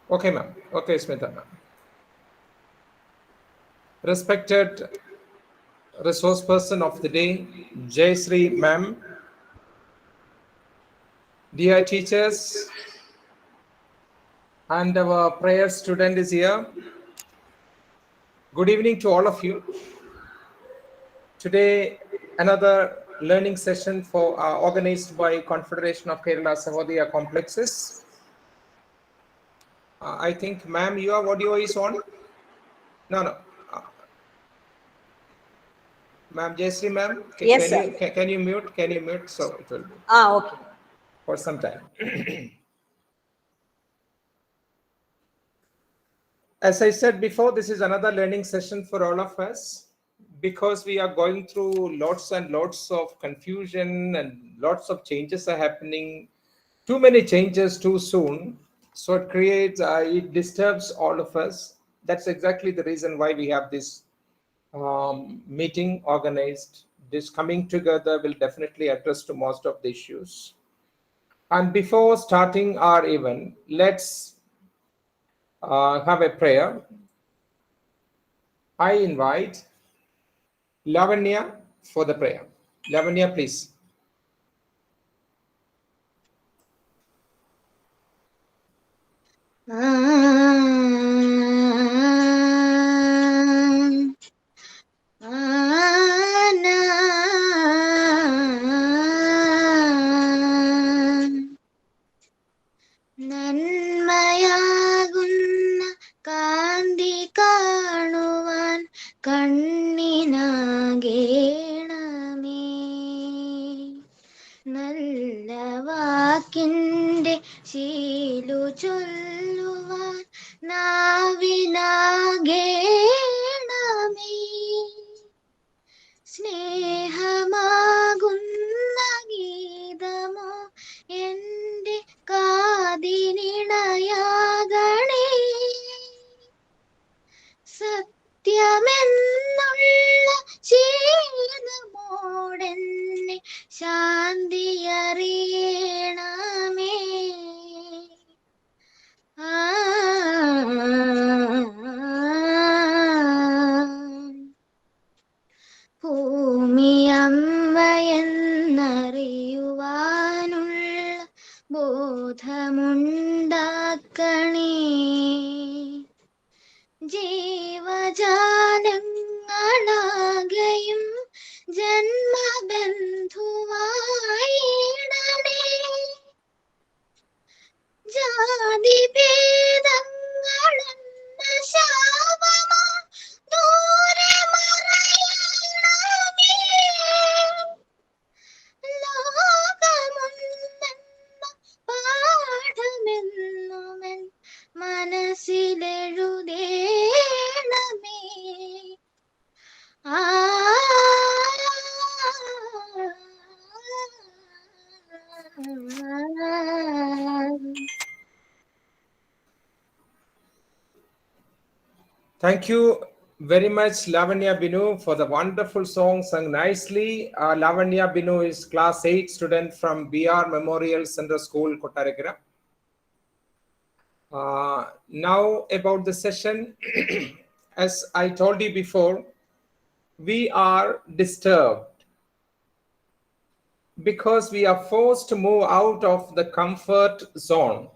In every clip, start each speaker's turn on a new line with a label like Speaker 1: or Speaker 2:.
Speaker 1: Okay, ma'am. Okay, Smita ma'am. Respected resource person of the day, Jayasree ma'am, dear teachers, and our prayer student is here. Good evening to all of you. Today, another learning session for organized by Confederation of Kerala Sahodaya Complexes. I think, ma'am, your audio is on. No. Ma'am, Jayasree ma'am,
Speaker 2: Yes, sir.
Speaker 1: can you mute? Can you mute? So it will be
Speaker 2: Okay.
Speaker 1: for some time. As I said before, this is another learning session for all of us because we are going through lots and lots of confusion and lots of changes are happening. Too many changes too soon. So it creates, it disturbs all of us. That's exactly the reason why we have this meeting organized. This coming together will definitely address to most of the issues. And before starting our event, let's have a prayer. I invite Lavanya for the prayer. Lavanya, please.
Speaker 3: നന്മയാകുന്ന കാന്തി കാണുവാൻ കണ്ണിനാകേണമേ നല്ല വാക്കിൻ്റെ ശീലു ചൊല്ലുവാൻ നാവിനാകേണമേ സ്നേഹമാകുന്ന ഗീതമോ എൻ്റെ കാതിനിണയാകണേ സത്യമെന്നുള്ള ശീലമോടെന്നെ ശാന്തിയറിയണമേ ഭൂമിയമ്മയെന്നറിയുവാനുള്ള ബോധമുണ്ടാക്കണേ ജീവജാലങ്ങളാകെയും ജന്മബന്ധുവായിടണേ ജാതിഭേദങ്ങളെന്ന ശാപമോ ദൂരെ മറയണമേ ലോകമുണ്ടെന്ന പാഠമെന്നുമെൻ മനസ്സിലെഴുതേണമേ
Speaker 1: Thank you very much, Lavanya Binu, for the wonderful song sung nicely. Lavanya Binu is class 8 student from BR Memorial Central School, Kottarakara. Now about the session, as I told you before, we are disturbed because we are forced to move out of the comfort zone.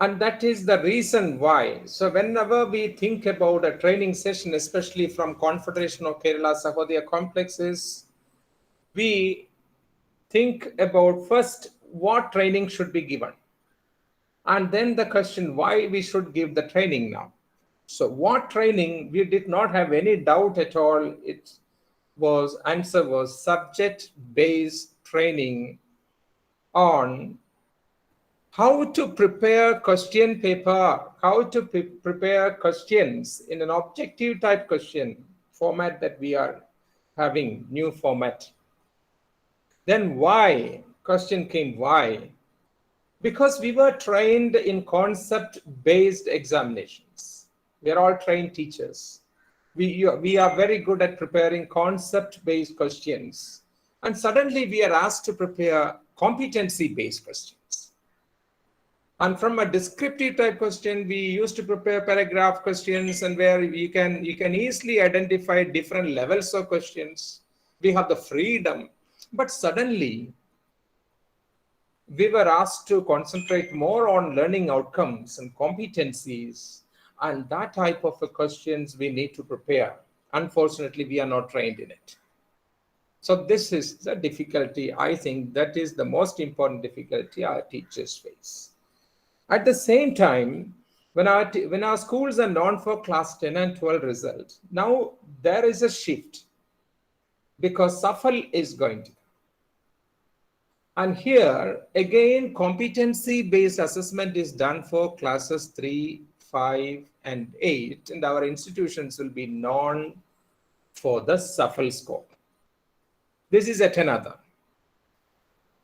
Speaker 1: And that is the reason why. So whenever we think about a training session, especially from Confederation of Kerala Sahodaya Complexes, we think about first what training should be given. And then the question why we should give the training now. So what training, we did not have any doubt at all. Answer was subject-based training on how to prepare question paper, how to prepare questions in an objective type question format that we are having, new format. Then why? Question came, why? Because we were trained in concept-based examinations. We are all trained teachers. We are very good at preparing concept-based questions. And suddenly we are asked to prepare competency-based questions. And from a descriptive type question, we used to prepare paragraph questions, and where you can easily identify different levels of questions. We have the freedom, but suddenly we were asked to concentrate more on learning outcomes and competencies, and that type of questions we need to prepare. Unfortunately, we are not trained in it. So this is the difficulty. I think that is the most important difficulty our teachers face. At the same time, when our schools are known for class 10 and 12 results, now there is a shift because SAFL is going to. And here again, competency-based assessment is done for classes 3, 5, and 8, and our institutions will be known for the SAFL score. This is yet another.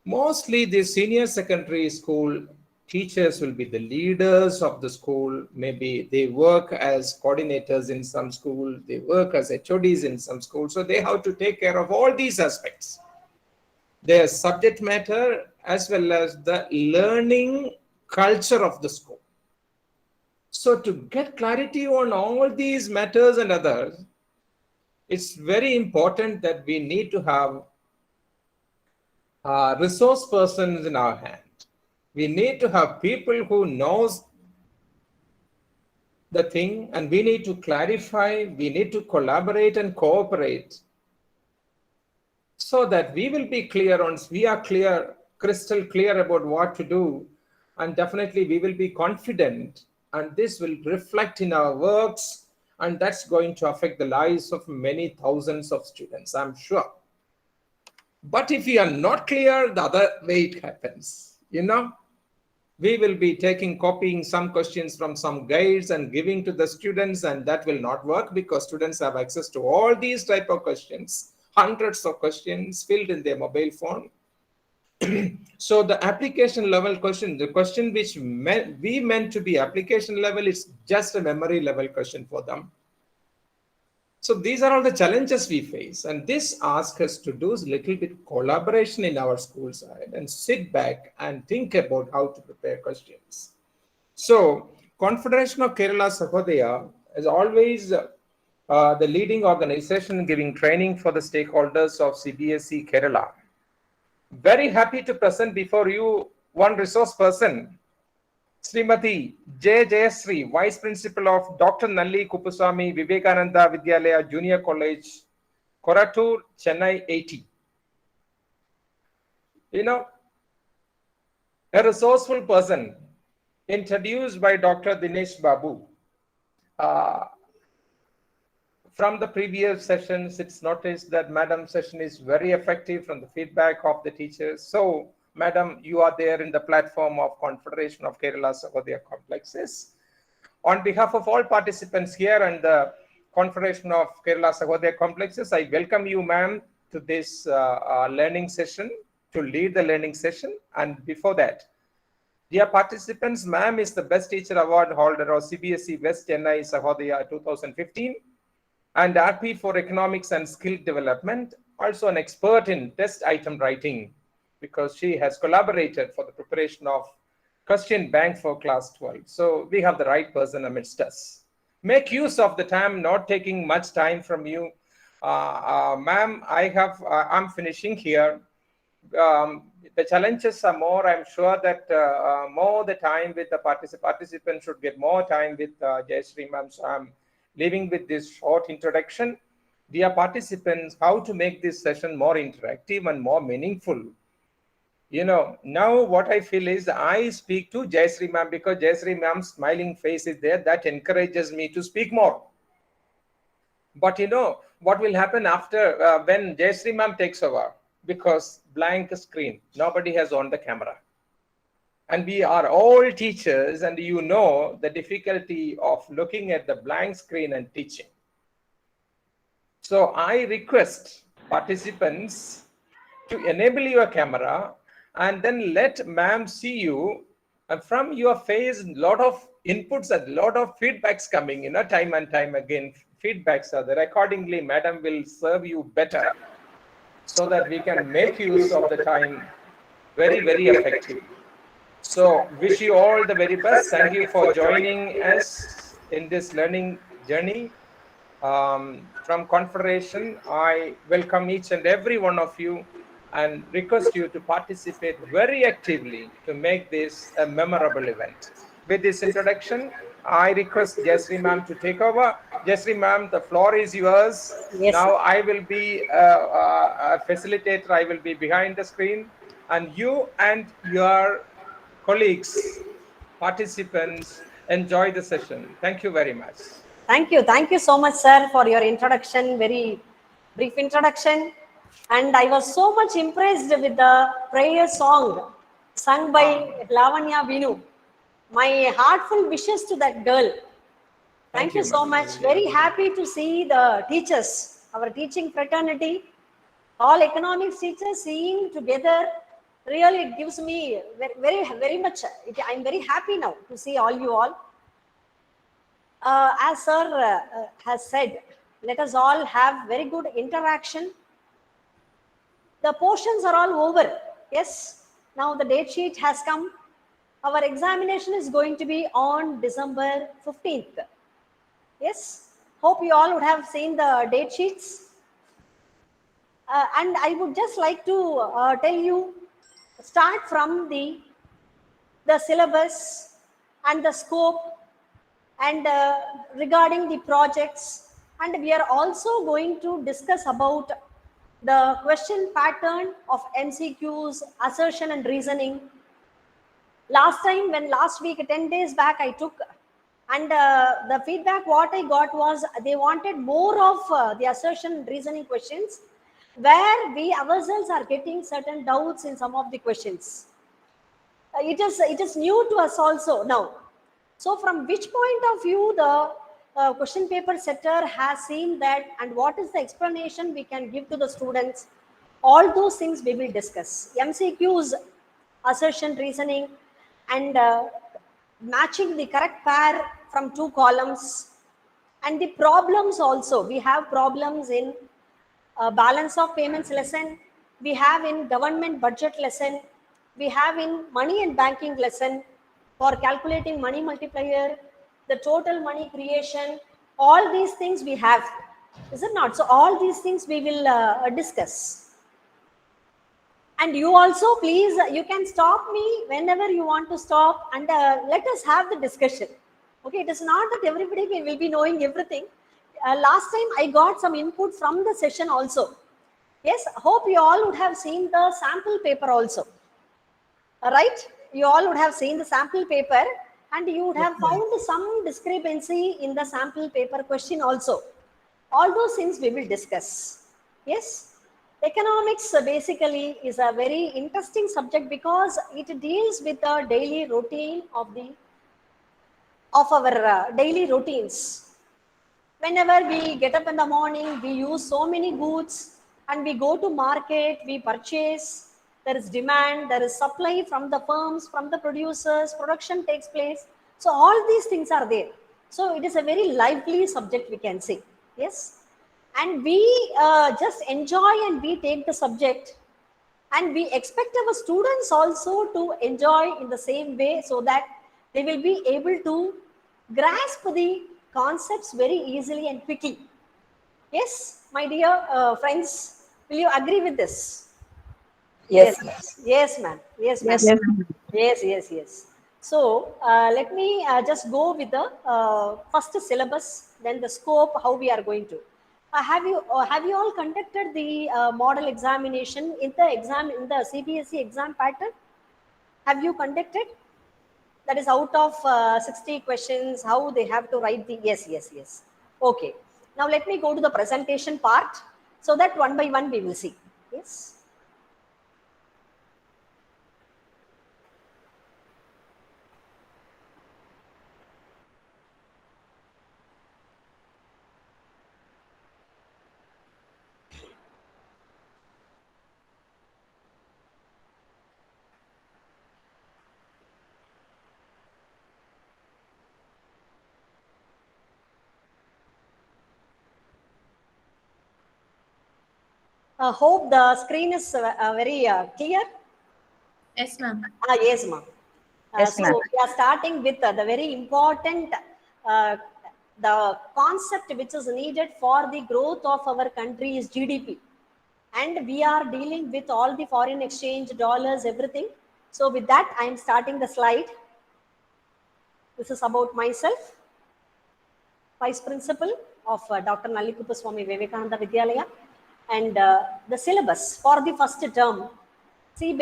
Speaker 1: Mostly the senior secondary school teachers will be the leaders of the school. Maybe they work as coordinators in some school, they work as HODs in some school. So they have to take care of all these aspects. Their subject matter as well as the learning culture of the school. So to get clarity on all these matters and others, it's very important that we need to have resource persons in our hand. We need to have people who knows the thing, and we need to clarify, we need to collaborate and cooperate so that we will be clear on, we are clear, crystal clear about what to do, and definitely we will be confident, and this will reflect in our works, and that's going to affect the lives of many thousands of students, I'm sure. But if we are not clear, the other way it happens, we will be copying some questions from some guides and giving to the students, and that will not work because students have access to all these type of questions, hundreds of questions filled in their mobile phone. So the application level question, the question which we meant to be application level, is just a memory level question for them. So these are all the challenges we face, and this asks us to do a little bit collaboration in our school side and sit back and think about how to prepare questions. So Confederation of Kerala Sahodaya is always the leading organization giving training for the stakeholders of CBSE Kerala. Very happy to present before you one resource person, Srimati J. Jayasri, Vice Principal of Dr. Nalli Kupuswamy Vivekananda Vidyalaya Junior College, Korattur, Chennai 80. A resourceful person introduced by Dr. Dinesh Babu. From the previous sessions, it's noticed that Madam's session is very effective from the feedback of the teachers. So, Madam, you are there in the platform of Confederation of Kerala Sahodaya Complexes. On behalf of all participants here and the Confederation of Kerala Sahodaya Complexes, I welcome you, ma'am, to this learning session, to lead the learning session. And before that, dear participants, ma'am is the Best Teacher Award holder of CBSE West Chennai Sahodaya 2015 and RP for Economics and Skill Development, also an expert in test item writing, because she has collaborated for the preparation of question bank for class 12. So we have the right person amidst us. Make use of the time, not taking much time from you. Ma'am, I'm finishing here. The challenges are more. I'm sure that more the time with the participants should get more time with Jayasri ma'am. So I'm leaving with this short introduction. Dear participants, how to make this session more interactive and more meaningful. Now what I feel is I speak to Jayasri ma'am because Jayasri ma'am's smiling face is there. That encourages me to speak more. But what will happen after when Jayasri ma'am takes over? Because blank screen, nobody has on the camera. And we are all teachers, and the difficulty of looking at the blank screen and teaching. So I request participants to enable your camera and then let ma'am see you, and from your face, a lot of inputs and a lot of feedbacks coming, time and time again. Feedbacks are there. Accordingly, madam will serve you better so that we can make use of the time very, very effectively. So wish you all the very best. Thank you for joining us in this learning journey. From Confederation, I welcome each and every one of you and request you to participate very actively to make this a memorable event. With this introduction, I request Jasri ma'am to take over. Jasri ma'am, the floor is yours.
Speaker 2: Yes,
Speaker 1: Now
Speaker 2: sir.
Speaker 1: I will be a facilitator. I will be behind the screen, and you and your colleagues, participants, enjoy the session. Thank you very much.
Speaker 2: Thank you. Thank you so much, sir, for your introduction. Very brief introduction. And I was so much impressed with the prayer song sung by Lavanya Vinu. My heartful wishes to that girl. Thank you
Speaker 1: you,
Speaker 2: so
Speaker 1: ma'am.
Speaker 2: much. Very happy to see the teachers, our teaching fraternity, all economics teachers seeing together. Really, it gives me very much. I'm very happy now to see all you all. As sir has said, let us all have very good interaction. The portions are all over. Yes, now the date sheet has come. Our examination is going to be on December 15th. Yes, hope you all would have seen the date sheets. And I would just like to tell you, start from the syllabus and the scope and regarding the projects, and we are also going to discuss about the question pattern of MCQs, assertion and reasoning. Last time, when last week, 10 days back, I took, and the feedback what I got was they wanted more of the assertion and reasoning questions, where we ourselves are getting certain doubts in some of the questions. It is new to us also now. So from which point of view the question paper setter has seen that, and what is the explanation we can give to the students, all those things we will discuss. MCQs, assertion, reasoning, and matching the correct pair from two columns, and the problems also. We have problems in balance of payments lesson, we have in government budget lesson, we have in money and banking lesson for calculating money multiplier, the total money creation, all these things we have, is it not? So all these things we will discuss. And you also, please, you can stop me whenever you want to stop, and let us have the discussion. Okay, it is not that everybody will be knowing everything. Last time I got some input from the session also. Yes, hope you all would have seen the sample paper also. Right? You all would have seen the sample paper, and you would have found some discrepancy in the sample paper question also. All those things we will discuss. Yes, economics basically is a very interesting subject because it deals with the daily routine of our daily routines. Whenever we get up in the morning, we use so many goods, and we go to market, we purchase, there is demand, there is supply from the firms, from the producers, production takes place. So all these things are there. So it is a very lively subject, we can say. Yes. And we just enjoy and we take the subject, and we expect our students also to enjoy in the same way, so that they will be able to grasp the concepts very easily and quickly. Yes, my dear friends, will you agree with this?
Speaker 4: Yes,
Speaker 2: Yes, ma'am. Yes, ma'am.
Speaker 4: yes,
Speaker 2: Yes. So let me just go with the first syllabus, then the scope, how we are going to. Have you all conducted the model examination in the CBSE exam pattern? Have you conducted? That is out of 60 questions, how they have to write the yes. Okay. Now let me go to the presentation part, so that one by one we will see. Yes. Hope the screen is very clear.
Speaker 4: yes, ma'am.
Speaker 2: Yes, ma'am.
Speaker 4: Yes,
Speaker 2: So
Speaker 4: ma'am.
Speaker 2: we are starting with the very important uh, the concept which is needed for the growth of our country is GDP, and we are dealing with all the foreign exchange, dollars, everything. So with that, I am starting the slide. This is about myself, Vice Principal of Dr. Nallikuppa Swami Vivekananda Vidyalaya, and the syllabus for the first term. Seeing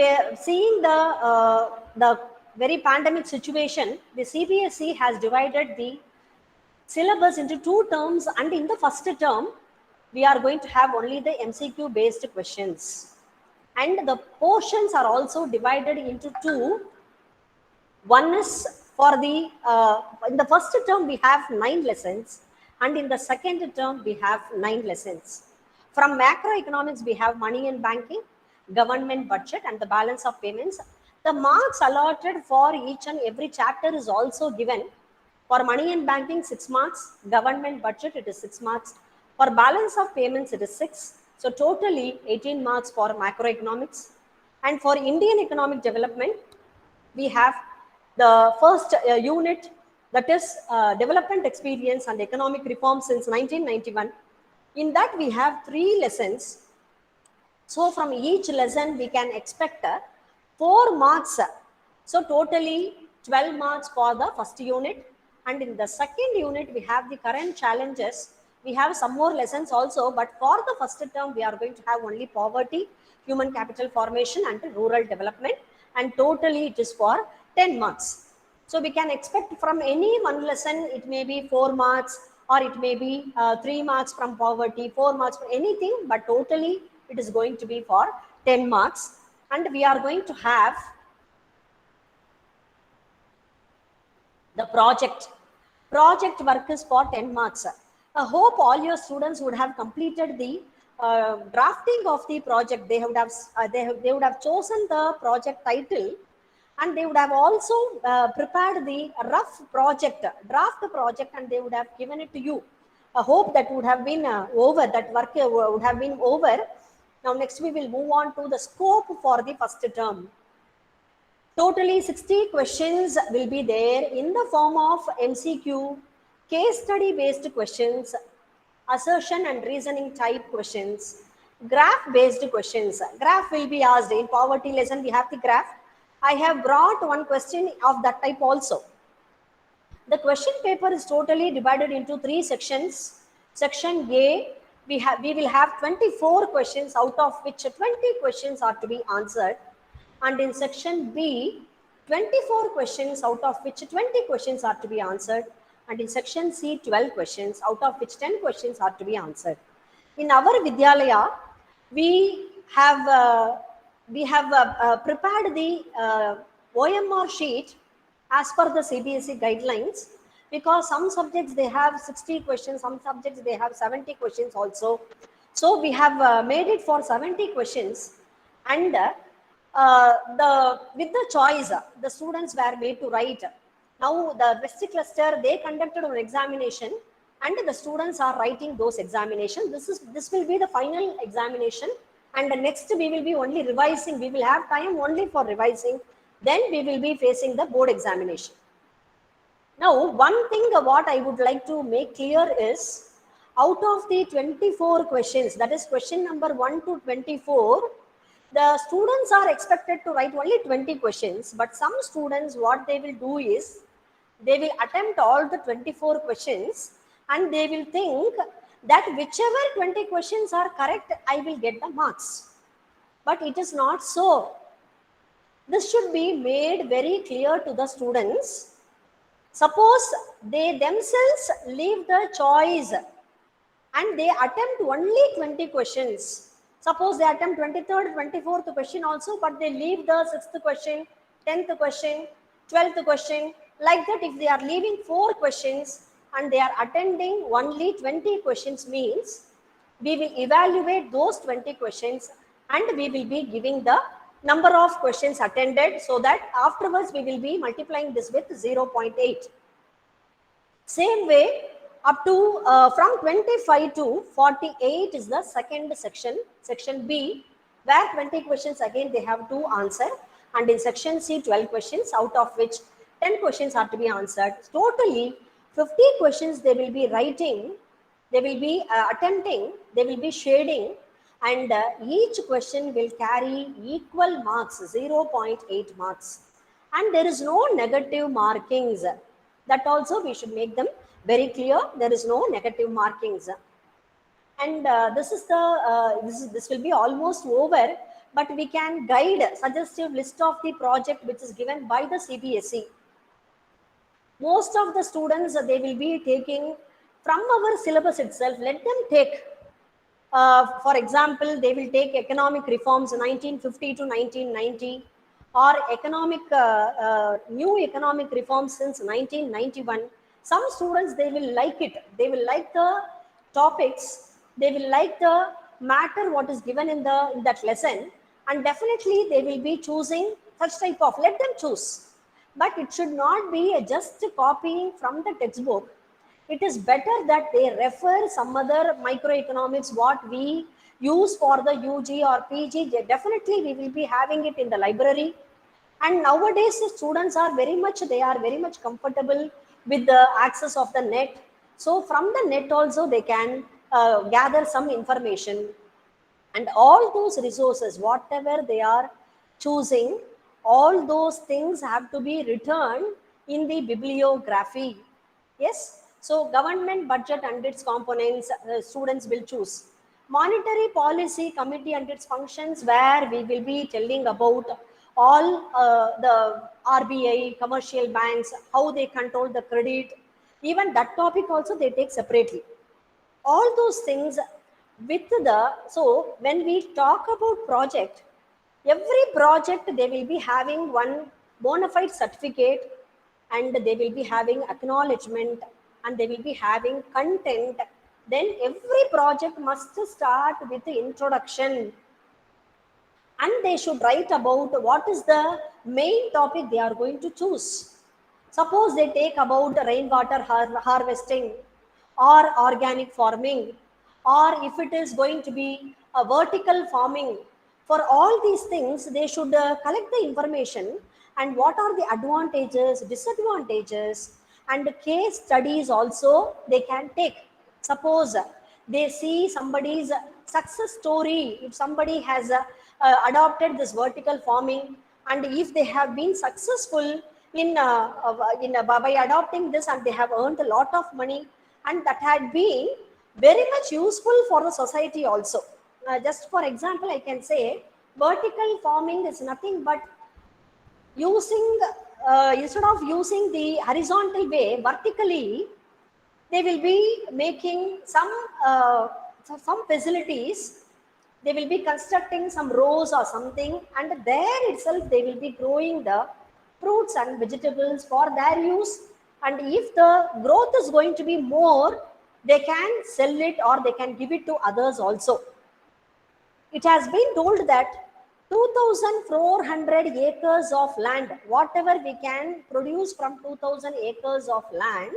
Speaker 2: the very pandemic situation, the CBSE has divided the syllabus into two terms, and in the first term, we are going to have only the MCQ based questions. And the portions are also divided into two. One is for the, in the first term, we have 9 lessons, and in the second term, we have 9 lessons. From macroeconomics, we have money and banking, government budget, and the balance of payments. The marks allotted for each and every chapter is also given. For money and banking, 6 marks. Government budget, it is 6 marks. For balance of payments, it is 6. So totally 18 marks for macroeconomics. And for Indian economic development, we have the first unit, that is development experience and economic reform since 1991. In that, we have 3 lessons. So from each lesson, we can expect 4 marks. So totally 12 marks for the first unit. And in the second unit, we have the current challenges. We have some more lessons also, but for the first term, we are going to have only poverty, human capital formation, and rural development. And totally it is for 10 marks. So we can expect from any one lesson, it may be 4 marks, or it may be 3 marks from poverty, 4 marks for anything, but totally it is going to be for 10 marks. And we are going to have the project. Project work is for 10 marks. I hope all your students would have completed the drafting of the project. They would have chosen the project title, and they would have also prepared the rough project, draft project, and they would have given it to you. I hope that would have been over, that work would have been over. Now next we will move on to the scope for the first term. Totally 60 questions will be there in the form of MCQ, case study based questions, assertion and reasoning type questions, graph based questions. Graph will be asked. In poverty lesson, we have the graph. I have brought one question of that type also. The question paper is totally divided into 3 sections. Section A, we will have 24 questions, out of which 20 questions are to be answered. And in section B, 24 questions, out of which 20 questions are to be answered. And in section C, 12 questions, out of which 10 questions are to be answered. In our Vidyalaya, we have prepared the OMR sheet as per the CBSE guidelines, because some subjects they have 60 questions, some subjects they have 70 questions also. So we have made it for 70 questions, and with the choice, the students were made to write. Now the West cluster, they conducted an examination, and the students are writing those examinations. This will be the final examination, and the next we will be only revising. We will have time only for revising. Then we will be facing the board examination. Now, one thing what I would like to make clear is, out of the 24 questions, that is question number 1 to 24, the students are expected to write only 20 questions, but some students, what they will do is, they will attempt all the 24 questions, and they will think that whichever 20 questions are correct, I will get the marks. But it is not so. This should be made very clear to the students. Suppose they themselves leave the choice and they attempt only 20 questions. Suppose they attempt 23rd, 24th question also, but they leave the 6th question, 10th question, 12th question. Like that, if they are leaving 4 questions and they are attending only 20 questions, means we will evaluate those 20 questions and we will be giving the number of questions attended, so that afterwards we will be multiplying this with 0.8. Same way, up to from 25 to 48 is the second section, section B, where 20 questions again they have to answer. And in section C, 12 questions, out of which 10 questions are to be answered. Totally 50 questions they will be writing, they will be attempting, they will be shading, and each question will carry equal marks, 0.8 marks. And there is no negative markings. That also we should make them very clear. There is no negative markings. And this will be almost over, but we can guide suggestive list of the project which is given by the CBSE. Most of the students they will be taking from our syllabus itself. Let them take, for example, they will take economic reforms 1950 to 1990, or new economic reforms since 1991. Some students they will like it. They will like the topics. They will like the matter what is given in that lesson, and definitely they will be choosing such type of. Let them choose, but it should not be just copying from the textbook. It is better that they refer some other microeconomics what we use for the UG or PG. Definitely we will be having it in the library. And nowadays the students are very much comfortable with the access of the net. So from the net also they can gather some information. And all those resources, whatever they are choosing, all those things have to be returned in the bibliography. Yes. So government budget and its components, students will choose. Monetary policy committee and its functions, where we will be telling about all the RBI, commercial banks, how they control the credit. Even that topic also they take separately. All those things with the, so when we talk about project, every project they will be having one bona fide certificate, and they will be having acknowledgement, and they will be having content. Then every project must start with the introduction, and they should write about what is the main topic they are going to choose. Suppose they take about rainwater harvesting, or organic farming, or if it is going to be a vertical farming. For all these things, they should collect the information, and what are the advantages, disadvantages, and case studies also they can take. Suppose they see somebody's success story, if somebody has adopted this vertical farming, and if they have been successful by adopting this, and they have earned a lot of money, and that had been very much useful for the society also. Just for example, I can say vertical farming is nothing but using, instead of using the horizontal way, vertically they will be making some facilities. They will be constructing some rows or something, and there itself they will be growing the fruits and vegetables for their use. And if the growth is going to be more, they can sell it or they can give it to others also. It has been told that 2,400 acres of land, whatever we can produce from 2,000 acres of land,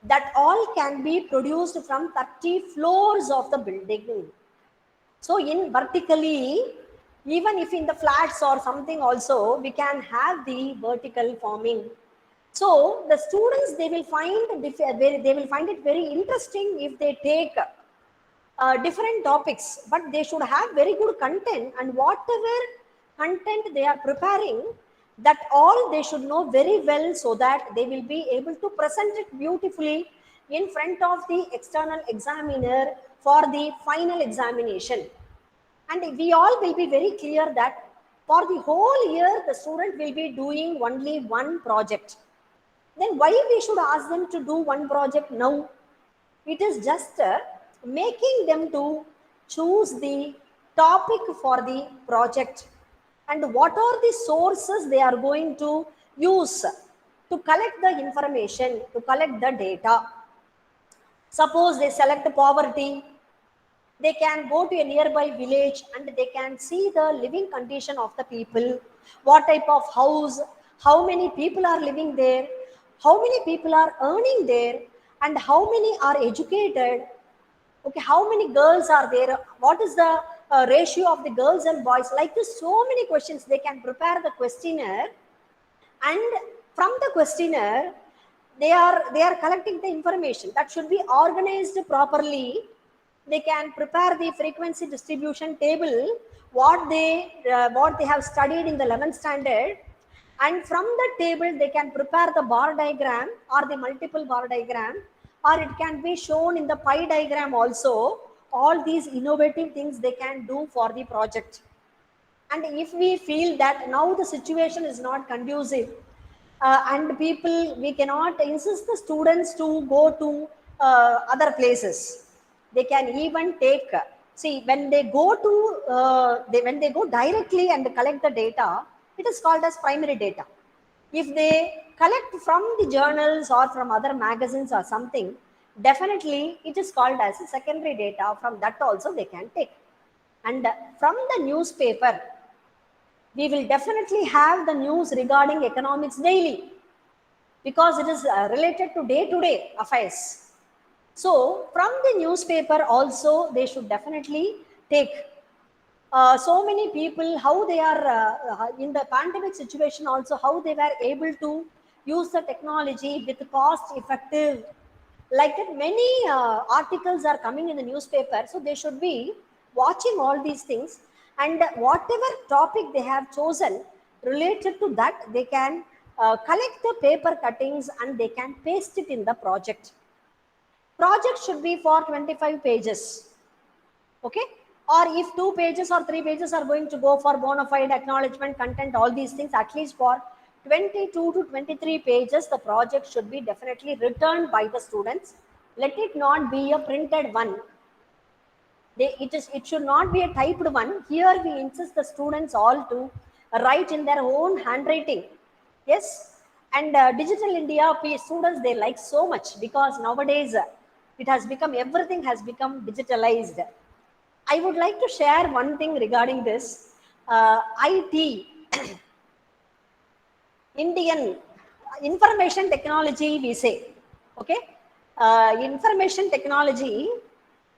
Speaker 2: that all can be produced from 30 floors of the building. So in vertically, even if in the flats or something also, we can have the vertical farming. So the students, they will find it very interesting if they take different topics, but they should have very good content, and whatever content they are preparing, that all they should know very well, so that they will be able to present it beautifully in front of the external examiner for the final examination. And we all will be very clear that for the whole year the student will be doing only one project. Then why we should ask them to do one project now? It is just making them to choose the topic for the project, and what are the sources they are going to use to collect the information, to collect the data. Suppose they select poverty, they can go to a nearby village and they can see the living condition of the people, what type of house, how many people are living there, how many people are earning there, and how many are educated. Okay, how many girls are there, what is the ratio of the girls and boys, like this, so many questions. They can prepare the questionnaire, and from the questionnaire, they are collecting the information that should be organized properly. They can prepare the frequency distribution table, what they have studied in the 11th standard, and from the table they can prepare the bar diagram or the multiple bar diagram, or it can be shown in the pie diagram also. All these innovative things they can do for the project. And if we feel that now the situation is not conducive, and people, we cannot insist the students to go to other places. They can even take, see, when they go to when they go directly and collect the data, it is called as primary data. If they collect from the journals or from other magazines or something, definitely it is called as secondary data. From that also they can take. And from the newspaper, we will definitely have the news regarding economics daily, because it is related to day affairs. So from the newspaper also they should definitely take. So many people, how they are in the pandemic situation also, how they were able to use the technology with cost effective, like that. Many articles are coming in the newspaper, so they should be watching all these things, and whatever topic they have chosen related to that, they can collect the paper cuttings and they can paste it in the project. Project should be for 25 pages. Okay, or if 2 pages or 3 pages are going to go for bona fide acknowledgement content, all these things, at least for 22 to 23 pages the project should be definitely returned by the students. Let it not be a printed one. It should not be a typed one. Here we insist the students all to write in their own handwriting. Yes. And digital India students, they like so much, because nowadays it has become, everything has become digitalized. I would like to share one thing regarding this. IT, Indian information technology, we say. Okay, information technology,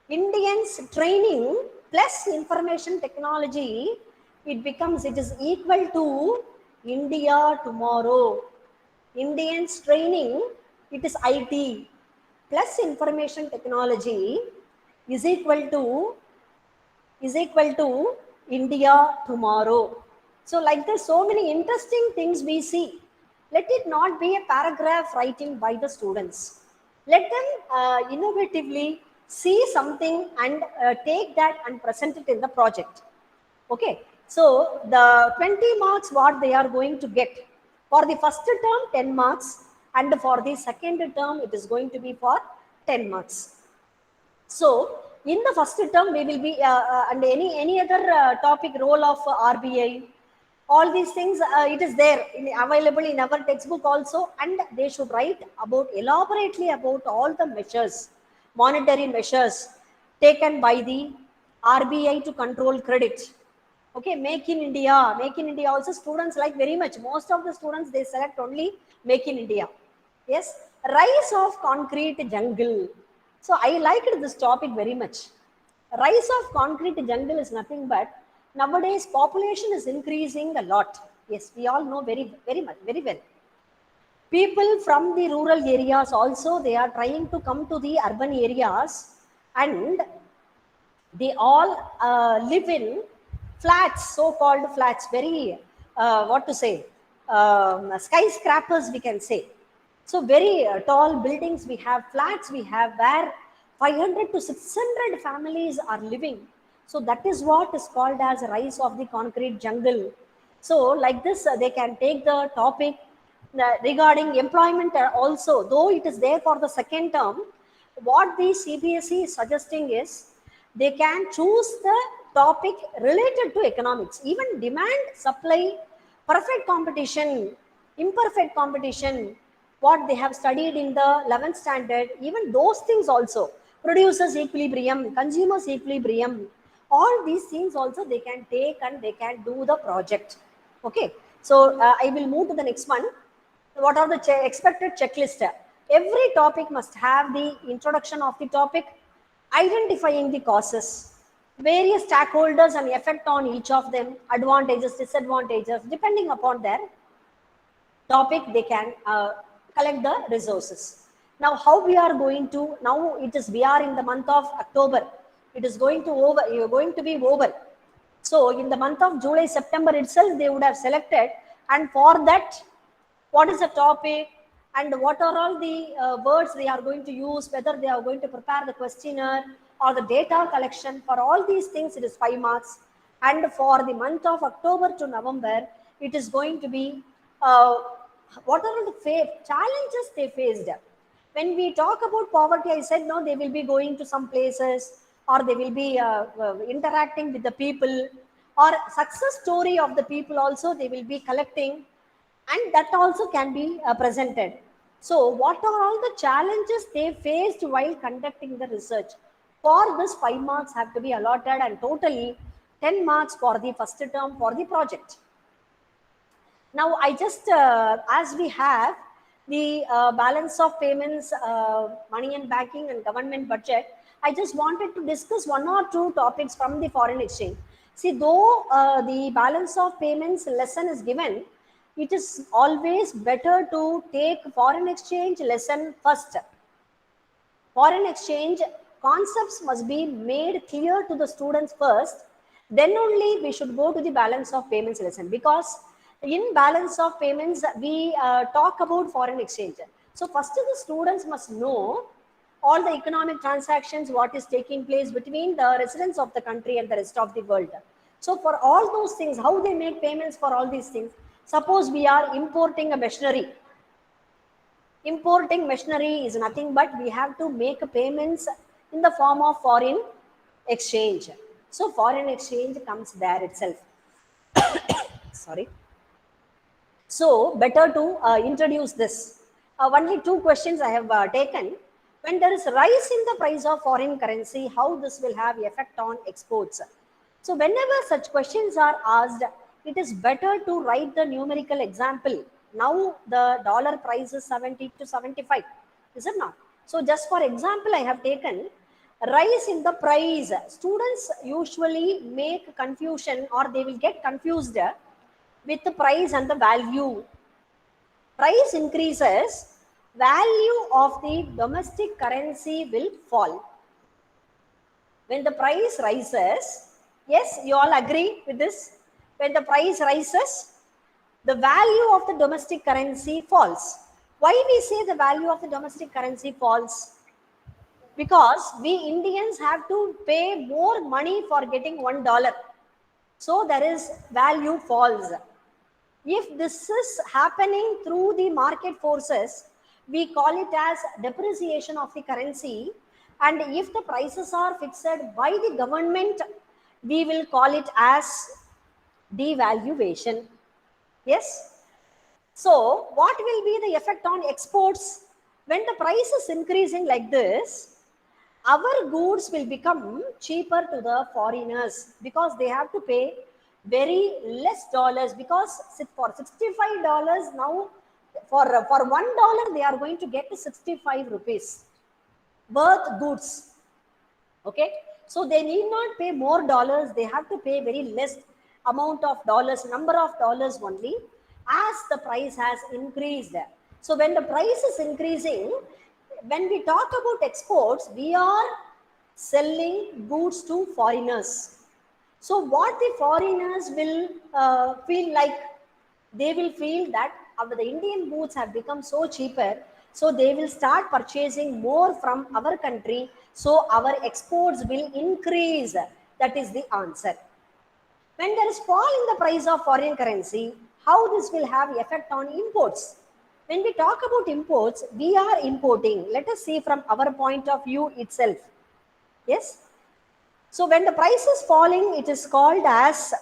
Speaker 2: Indians training plus information technology, it is equal to India tomorrow. Indians training, it is IT plus information technology is equal to India tomorrow. So like this, so many interesting things we see. Let it not be a paragraph writing by the students. Let them innovatively see something and take that and present it in the project. Okay, so the 20 marks what they are going to get for the first term, 10 marks, and for the second term it is going to be for 10 marks. So in the first term we will be and any other topic, role of RBI, all these things, it is there available in our textbook also, and they should write about elaborately about all the measures, monetary measures taken by the RBI to control credit. Okay, make in India also students like very much. Most of the students, they select only make in India. Yes, rise of concrete jungle. So I liked this topic very much. Rise of concrete jungle is nothing but, nowadays population is increasing a lot. Yes, we all know very much, very well. People from the rural areas also, they are trying to come to the urban areas, and they all live in flats, so called flats, very what to say, skyscrapers we can say. So very tall buildings we have, flats we have, where 500 to 600 families are living. So that is what is called as rise of the concrete jungle. So like this, they can take the topic regarding employment also, though it is there for the second term. What the CBSE is suggesting is, they can choose the topic related to economics, even demand, supply, perfect competition, imperfect competition, what they have studied in the 11th standard, even those things also, producers equilibrium, consumers equilibrium, all these things also they can take and they can do the project. Okay, so I will move to the next one. What are the expected checklist? Every topic must have the introduction of the topic, identifying the causes, various stakeholders and effect on each of them, advantages, disadvantages, depending upon their topic, they can collect the resources. Now, how we are going to, now it is, we are in the month of October. It is going to over, you're going to be over. So in the month of July, September itself, they would have selected, and for that, what is the topic and what are all the words they are going to use, whether they are going to prepare the questionnaire or the data collection. For all these things, it is 5 marks. And for the month of October to November, it is going to be what are the challenges they faced. When we talk about poverty, I said no, they will be going to some places or they will be interacting with the people, or success story of the people also they will be collecting, and that also can be presented. So what are all the challenges they faced while conducting the research? For this, 5 marks have to be allotted, and totally 10 marks for the first term for the project. Now, I just, as we have the balance of payments, money and banking and government budget, I just wanted to discuss one or two topics from the foreign exchange. See, though the balance of payments lesson is given, it is always better to take foreign exchange lesson first. Foreign exchange concepts must be made clear to the students first, then only we should go to the balance of payments lesson, because in balance of payments we talk about foreign exchange. So first the students must know all the economic transactions, what is taking place between the residents of the country and the rest of the world. So for all those things, how they make payments for all these things. Suppose we are importing a machinery. Importing machinery is nothing but we have to make payments in the form of foreign exchange. So foreign exchange comes there itself. Sorry. So better to introduce this. Only 2 questions I have taken. When there is rise in the price of foreign currency, how this will have effect on exports? So whenever such questions are asked, it is better to write the numerical example. Now the dollar price is 70 to 75, is it not? So just for example, I have taken rise in the price. Students usually make confusion, or they will get confused with the price and the value. Price increases, value of the domestic currency will fall. When the price rises, yes, you all agree with this? When the price rises, the value of the domestic currency falls. Why we say the value of the domestic currency falls? Because we Indians have to pay more money for getting $1. So there is value falls. If this is happening through the market forces, we call it as depreciation of the currency. And if the prices are fixed by the government, we will call it as devaluation. Yes. So what will be the effect on exports? When the price is increasing like this, our goods will become cheaper to the foreigners, because they have to pay very less dollars, because for $65 now, for $1 they are going to get 65 rupees worth goods. Okay, so they need not pay more dollars, they have to pay very less amount of dollars, number of dollars only, as the price has increased. So when the price is increasing, when we talk about exports, we are selling goods to foreigners. So what the foreigners will feel like? They will feel that the Indian goods have become so cheaper, so they will start purchasing more from our country, so our exports will increase. That is the answer. When there is fall in the price of foreign currency, how this will have effect on imports? When we talk about imports, we are importing. Let us see from our point of view itself. Yes. So when the price is falling, it is called as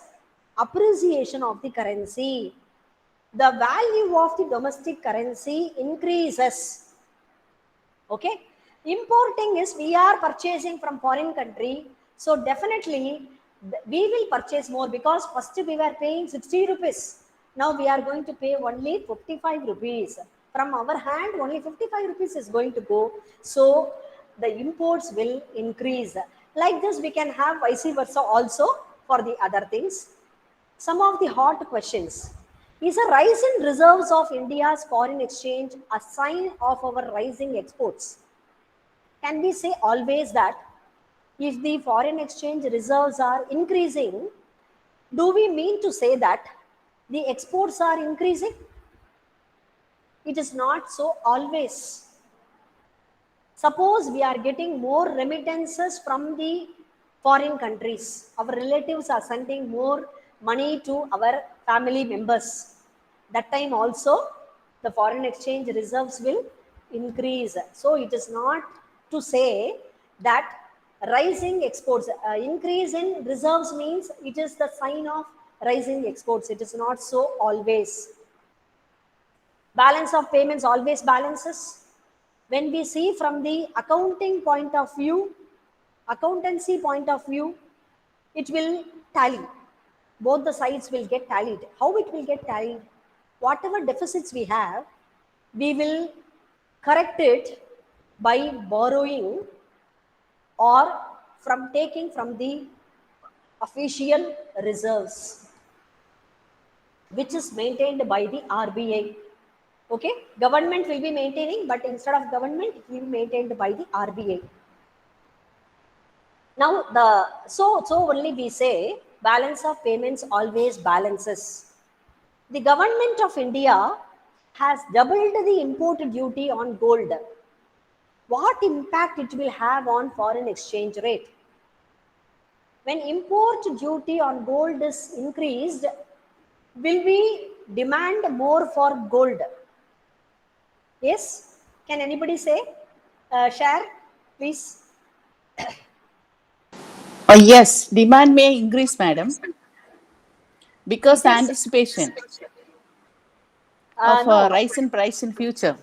Speaker 2: appreciation of the currency. The value of the domestic currency increases. Okay. Importing is we are purchasing from foreign country. So definitely we will purchase more, because first we were paying 60 rupees. Now we are going to pay only 55 rupees. From our hand, only 55 rupees is going to go. So the imports will increase. Like this, we can have vice versa also for the other things. Some of the hot questions. Is a rise in reserves of India's foreign exchange a sign of our rising exports? Can we say always that if the foreign exchange reserves are increasing, do we mean to say that the exports are increasing? It is not so always. Suppose we are getting more remittances from the foreign countries. Our relatives are sending more money to our family members. That time also, the foreign exchange reserves will increase. So it is not to say that rising exports, increase in reserves means it is the sign of rising exports. It is not so always. Balance of payments always balances. When we see from the accounting point of view, accountancy point of view, it will tally. Both the sides will get tallied. How it will get tallied? Whatever deficits we have, we will correct it by borrowing or from taking from the official reserves, which is maintained by the RBI. Okay, government will be maintaining, but instead of government, it will be maintained by the RBI. Now, so only we say balance of payments always balances. The government of India has doubled the import duty on gold. What impact it will have on foreign exchange rate? When import duty on gold is increased, will we demand more for gold? Yes? Can anybody say? Share, please.
Speaker 4: Yes, demand may increase, madam, because
Speaker 2: Because
Speaker 4: anticipation of
Speaker 2: no,
Speaker 4: a rise in price in future.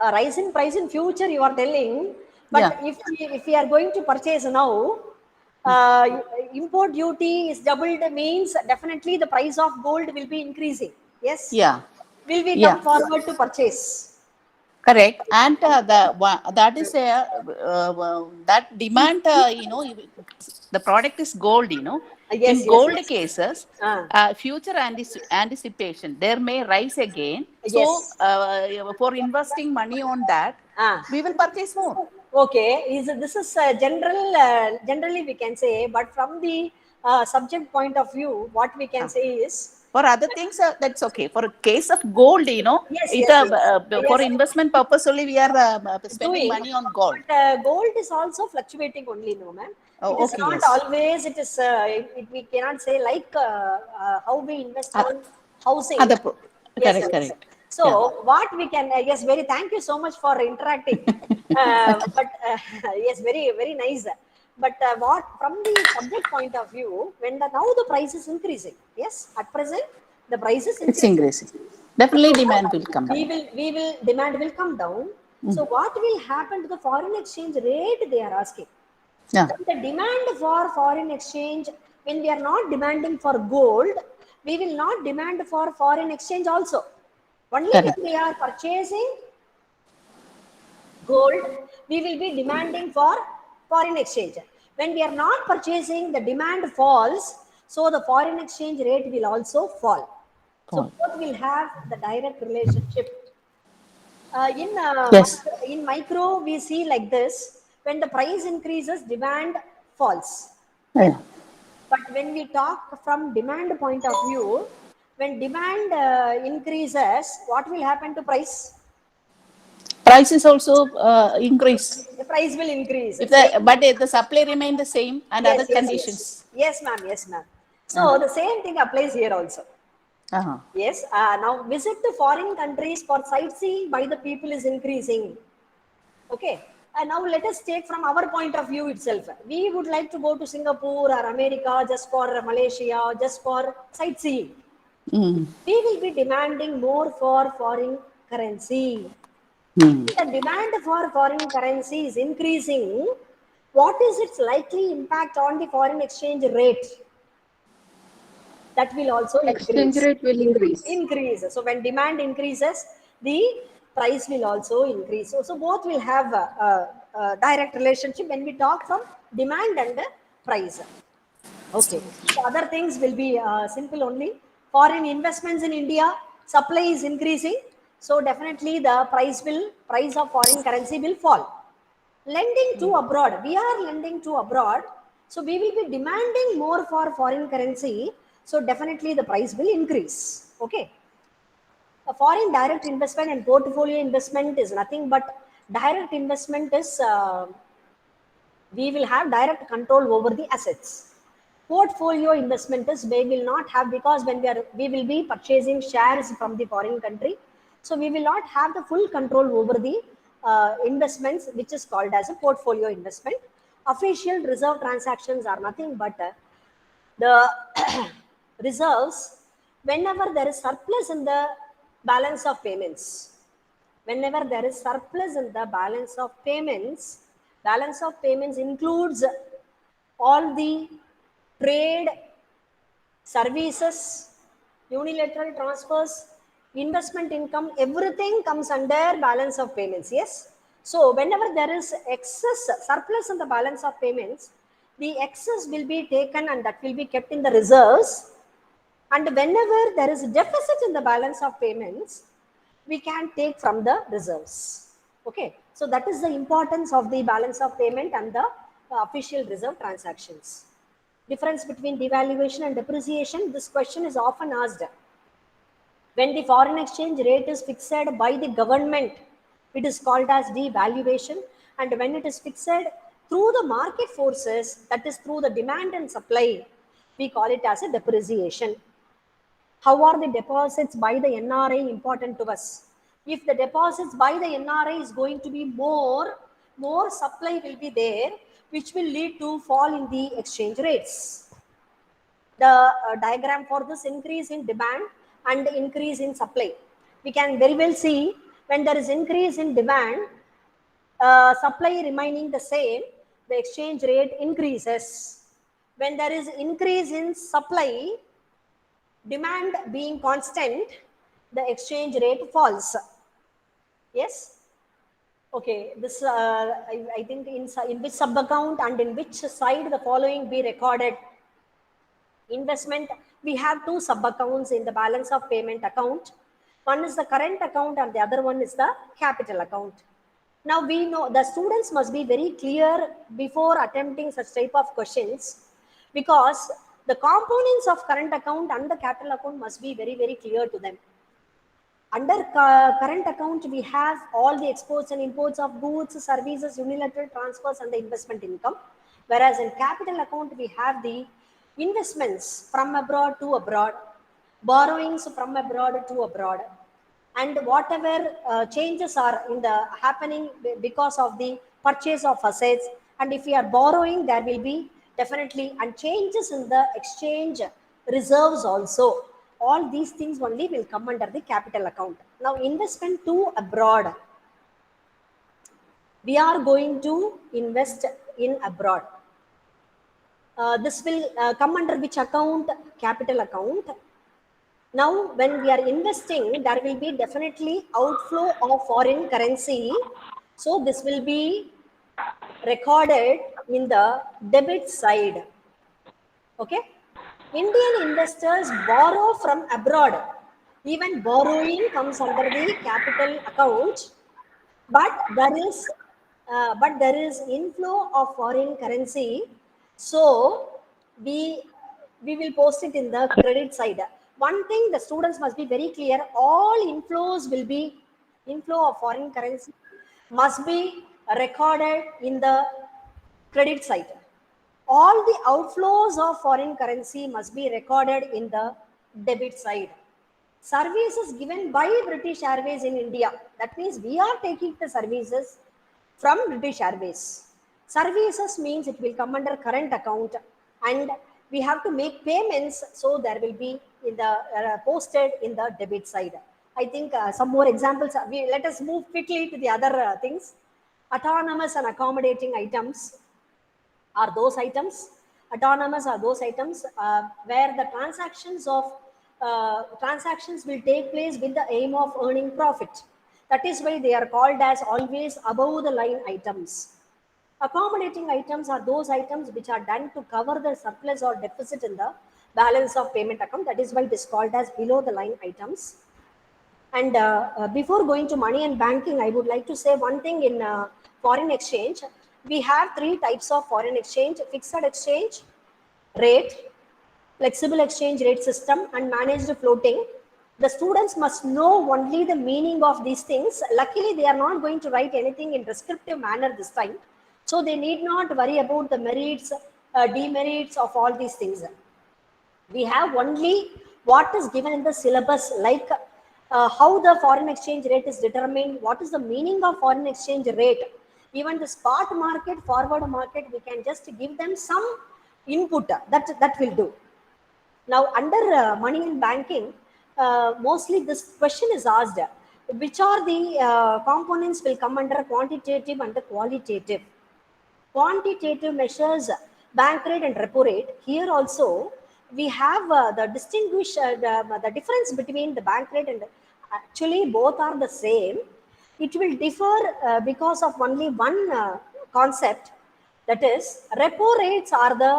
Speaker 2: a rise in price in future you are telling, but
Speaker 4: Yeah.
Speaker 2: if we are going to purchase now, import duty is doubled means definitely the price of gold will be increasing. Yes.
Speaker 4: Yeah.
Speaker 2: Will we
Speaker 4: Yeah.
Speaker 2: come forward to purchase?
Speaker 4: Correct. And that is that demand. The product is gold.
Speaker 2: Yes,
Speaker 4: In
Speaker 2: yes,
Speaker 4: gold
Speaker 2: yes.
Speaker 4: cases,
Speaker 2: Uh,
Speaker 4: future anticipation there may rise again. So
Speaker 2: yes.
Speaker 4: for investing money on that,
Speaker 2: Uh,
Speaker 4: we will purchase more.
Speaker 2: okay. This is general? Generally, we can say, but from the subject point of view, what we can
Speaker 4: Ah.
Speaker 2: say is
Speaker 4: For other things, that's okay. For a case of gold,
Speaker 2: yes,
Speaker 4: it
Speaker 2: yes, yes.
Speaker 4: for
Speaker 2: Yes,
Speaker 4: investment purpose only we are spending
Speaker 2: doing,
Speaker 4: money on gold.
Speaker 2: but gold is also fluctuating only, no, ma'am. It
Speaker 4: Oh,
Speaker 2: is
Speaker 4: okay,
Speaker 2: not
Speaker 4: yes.
Speaker 2: always. It is. We cannot say like how we invest on housing.
Speaker 4: Other
Speaker 2: Yes,
Speaker 4: correct,
Speaker 2: yes.
Speaker 4: correct. Yeah.
Speaker 2: So what we can, yes, very thank you so much for interacting. But yes, very very nice. But what from the subject point of view, when now the price is increasing, yes, at present the price is
Speaker 4: It's
Speaker 2: increasing.
Speaker 4: increasing. Definitely
Speaker 2: So
Speaker 4: demand will come
Speaker 2: we
Speaker 4: down.
Speaker 2: will demand will come down. So what will happen to the foreign exchange rate? They are asking.
Speaker 4: Yeah.
Speaker 2: When the demand for foreign exchange, when we are not demanding for gold, we will not demand for foreign exchange also. Only when
Speaker 4: Correct.
Speaker 2: we are purchasing gold, we will be demanding for foreign exchange. When we are not purchasing, the demand falls, so the foreign exchange rate will also fall. So
Speaker 4: Paul.
Speaker 2: both will have the direct relationship.
Speaker 4: Yes.
Speaker 2: In micro, we see like this: when the price increases, demand falls. Yes,
Speaker 4: Yeah.
Speaker 2: but when we talk from demand point of view, when demand increases, what will happen to price?
Speaker 4: Prices also increase.
Speaker 2: The price will increase.
Speaker 4: If
Speaker 2: Same.
Speaker 4: but if the supply remain the same and
Speaker 2: Yes,
Speaker 4: other
Speaker 2: yes, yes.
Speaker 4: conditions.
Speaker 2: Yes, ma'am. Yes, ma'am.
Speaker 4: Uh,
Speaker 2: So the same thing applies here also.
Speaker 4: uh-huh.
Speaker 2: Yes. Now visit to foreign countries for sightseeing by the people is increasing. Okay. And now let us take from our point of view itself. We would like to go to Singapore or America just for Malaysia, just for sightseeing.
Speaker 4: Mm.
Speaker 2: We will be demanding more for foreign currency.
Speaker 4: Mm.
Speaker 2: The demand for foreign currency is increasing. What is its likely impact on the foreign exchange rate? That will also
Speaker 5: Exchange
Speaker 2: increase.
Speaker 5: rate will increase.
Speaker 2: Increase. So when demand increases, the price will also increase. So both will have a direct relationship when we talk from demand and price. Okay. So other things will be simple only. Foreign investments in India, supply is increasing. So definitely the price of foreign currency will fall. Lending to abroad, we are lending to abroad. So we will be demanding more for foreign currency. So definitely the price will increase. Okay. A foreign direct investment and portfolio investment is nothing but direct investment is we will have direct control over the assets. Portfolio investment is we will not have, because when we will be purchasing shares from the foreign country, so we will not have the full control over the investments, which is called as a portfolio investment. Official reserve transactions are nothing but the reserves whenever there is surplus in the balance of payments. Whenever there is surplus in the balance of payments includes all the trade, services, unilateral transfers, investment income, everything comes under balance of payments. Yes. So whenever there is excess surplus in the balance of payments, the excess will be taken and that will be kept in the reserves. And whenever there is deficit in the balance of payments, we can take from the reserves. Okay. So that is the importance of the balance of payment and the official reserve transactions. Difference between devaluation and depreciation. This question is often asked. When the foreign exchange rate is fixed by the government, it is called as devaluation. And when it is fixed through the market forces, that is through the demand and supply, we call it as a depreciation. How are the deposits by the NRI important to us? If the deposits by the NRI is going to be more supply will be there, which will lead to fall in the exchange rates. The diagram for this increase in demand and increase in supply. We can very well see when there is increase in demand, supply remaining the same, the exchange rate increases. When there is increase in supply, demand being constant, the exchange rate falls. Yes. Okay. This I think in which sub account and in which side the following be recorded. Investment, we have two sub accounts in the balance of payment account. One is the current account and the other one is the capital account. Now we know the students must be very clear before attempting such type of questions, because the components of current account and the capital account must be very, very clear to them. Under current account, we have all the exports and imports of goods, services, unilateral transfers, and the investment income. Whereas in capital account, we have the investments from abroad to abroad, borrowings from abroad to abroad, and whatever changes are in the happening because of the purchase of assets. And if we are borrowing, there will be definitely and changes in the exchange reserves also. All these things only will come under the capital account. Now investment to abroad, we are going to invest in abroad. This will come under which account? Capital account. Now when we are investing, there will be definitely outflow of foreign currency. So this will be recorded in the debit side. Okay. Indian investors borrow from abroad. Even borrowing comes under the capital account, but there is inflow of foreign currency. So we will post it in the credit side. One thing the students must be very clear: all inflows will be inflow of foreign currency must be recorded in the credit side. All the outflows of foreign currency must be recorded in the debit side. Services given by British Airways in India. That means we are taking the services from British Airways. Services means it will come under current account, and we have to make payments, so there will be in the posted in the debit side. I think some more examples. Let us move quickly to the other things. Autonomous and accommodating items are those items. Autonomous are those items where the transactions will take place with the aim of earning profit. That is why they are called as always above the line items. Accommodating items are those items which are done to cover the surplus or deficit in the balance of payment account. That is why it is called as below the line items. And before going to money and banking, I would like to say one thing in foreign exchange. We have three types of foreign exchange: fixed exchange rate, flexible exchange rate system, and managed floating. The students must know only the meaning of these things. Luckily, they are not going to write anything in descriptive manner this time. So they need not worry about the merits, demerits of all these things. We have only what is given in the syllabus, like how the foreign exchange rate is determined, what is the meaning of foreign exchange rate. Even the spot market, forward market, we can just give them some input. That will do. Now, under money and banking, mostly this question is asked: which are the components will come under quantitative and the qualitative? Quantitative measures, bank rate and repo rate. Here also, we have the difference between the bank rate and actually both are the same. It will differ because of only one concept, that is repo rates are the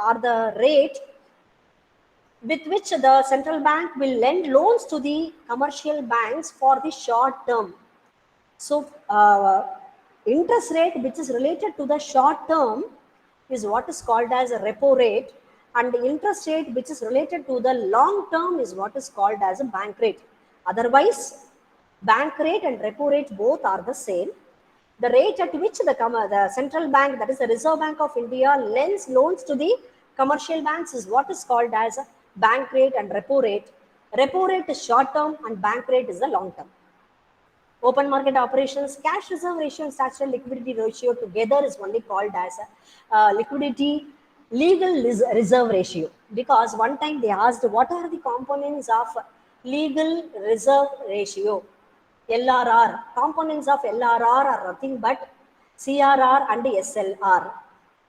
Speaker 2: are the rate with which the central bank will lend loans to the commercial banks for the short term. So, interest rate which is related to the short term is what is called as a repo rate, and the interest rate which is related to the long term is what is called as a bank rate. Otherwise, bank rate and repo rate both are the same. The rate at which the central bank, that is the Reserve Bank of India, lends loans to the commercial banks is what is called as a bank rate and repo rate. Repo rate is short term and bank rate is the long term. Open market operations, cash reserve ratio and statutory liquidity ratio together is only called as a liquidity legal reserve ratio, because one time they asked what are the components of legal reserve ratio. LRR, components of LRR are nothing but CRR and SLR.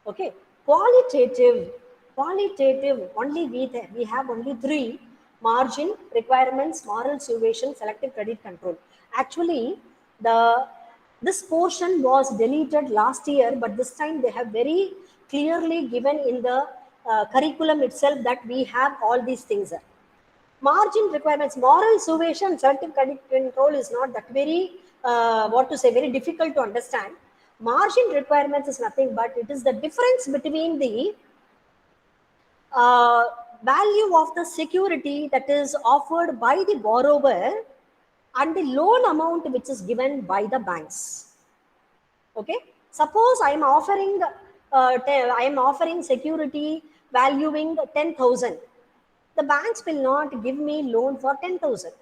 Speaker 2: Okay, qualitative, only we have only three: margin, requirements, moral suasion, selective credit control. Actually, this portion was deleted last year, but this time they have very clearly given in the curriculum itself that we have all these things. Margin requirements, moral suasion, selective credit control is not that very very difficult to understand. Margin requirements is nothing but it is the difference between the value of the security that is offered by the borrower and the loan amount which is given by the banks. Okay, suppose I am offering security valuing 10,000. The banks will not give me loan for 10,000.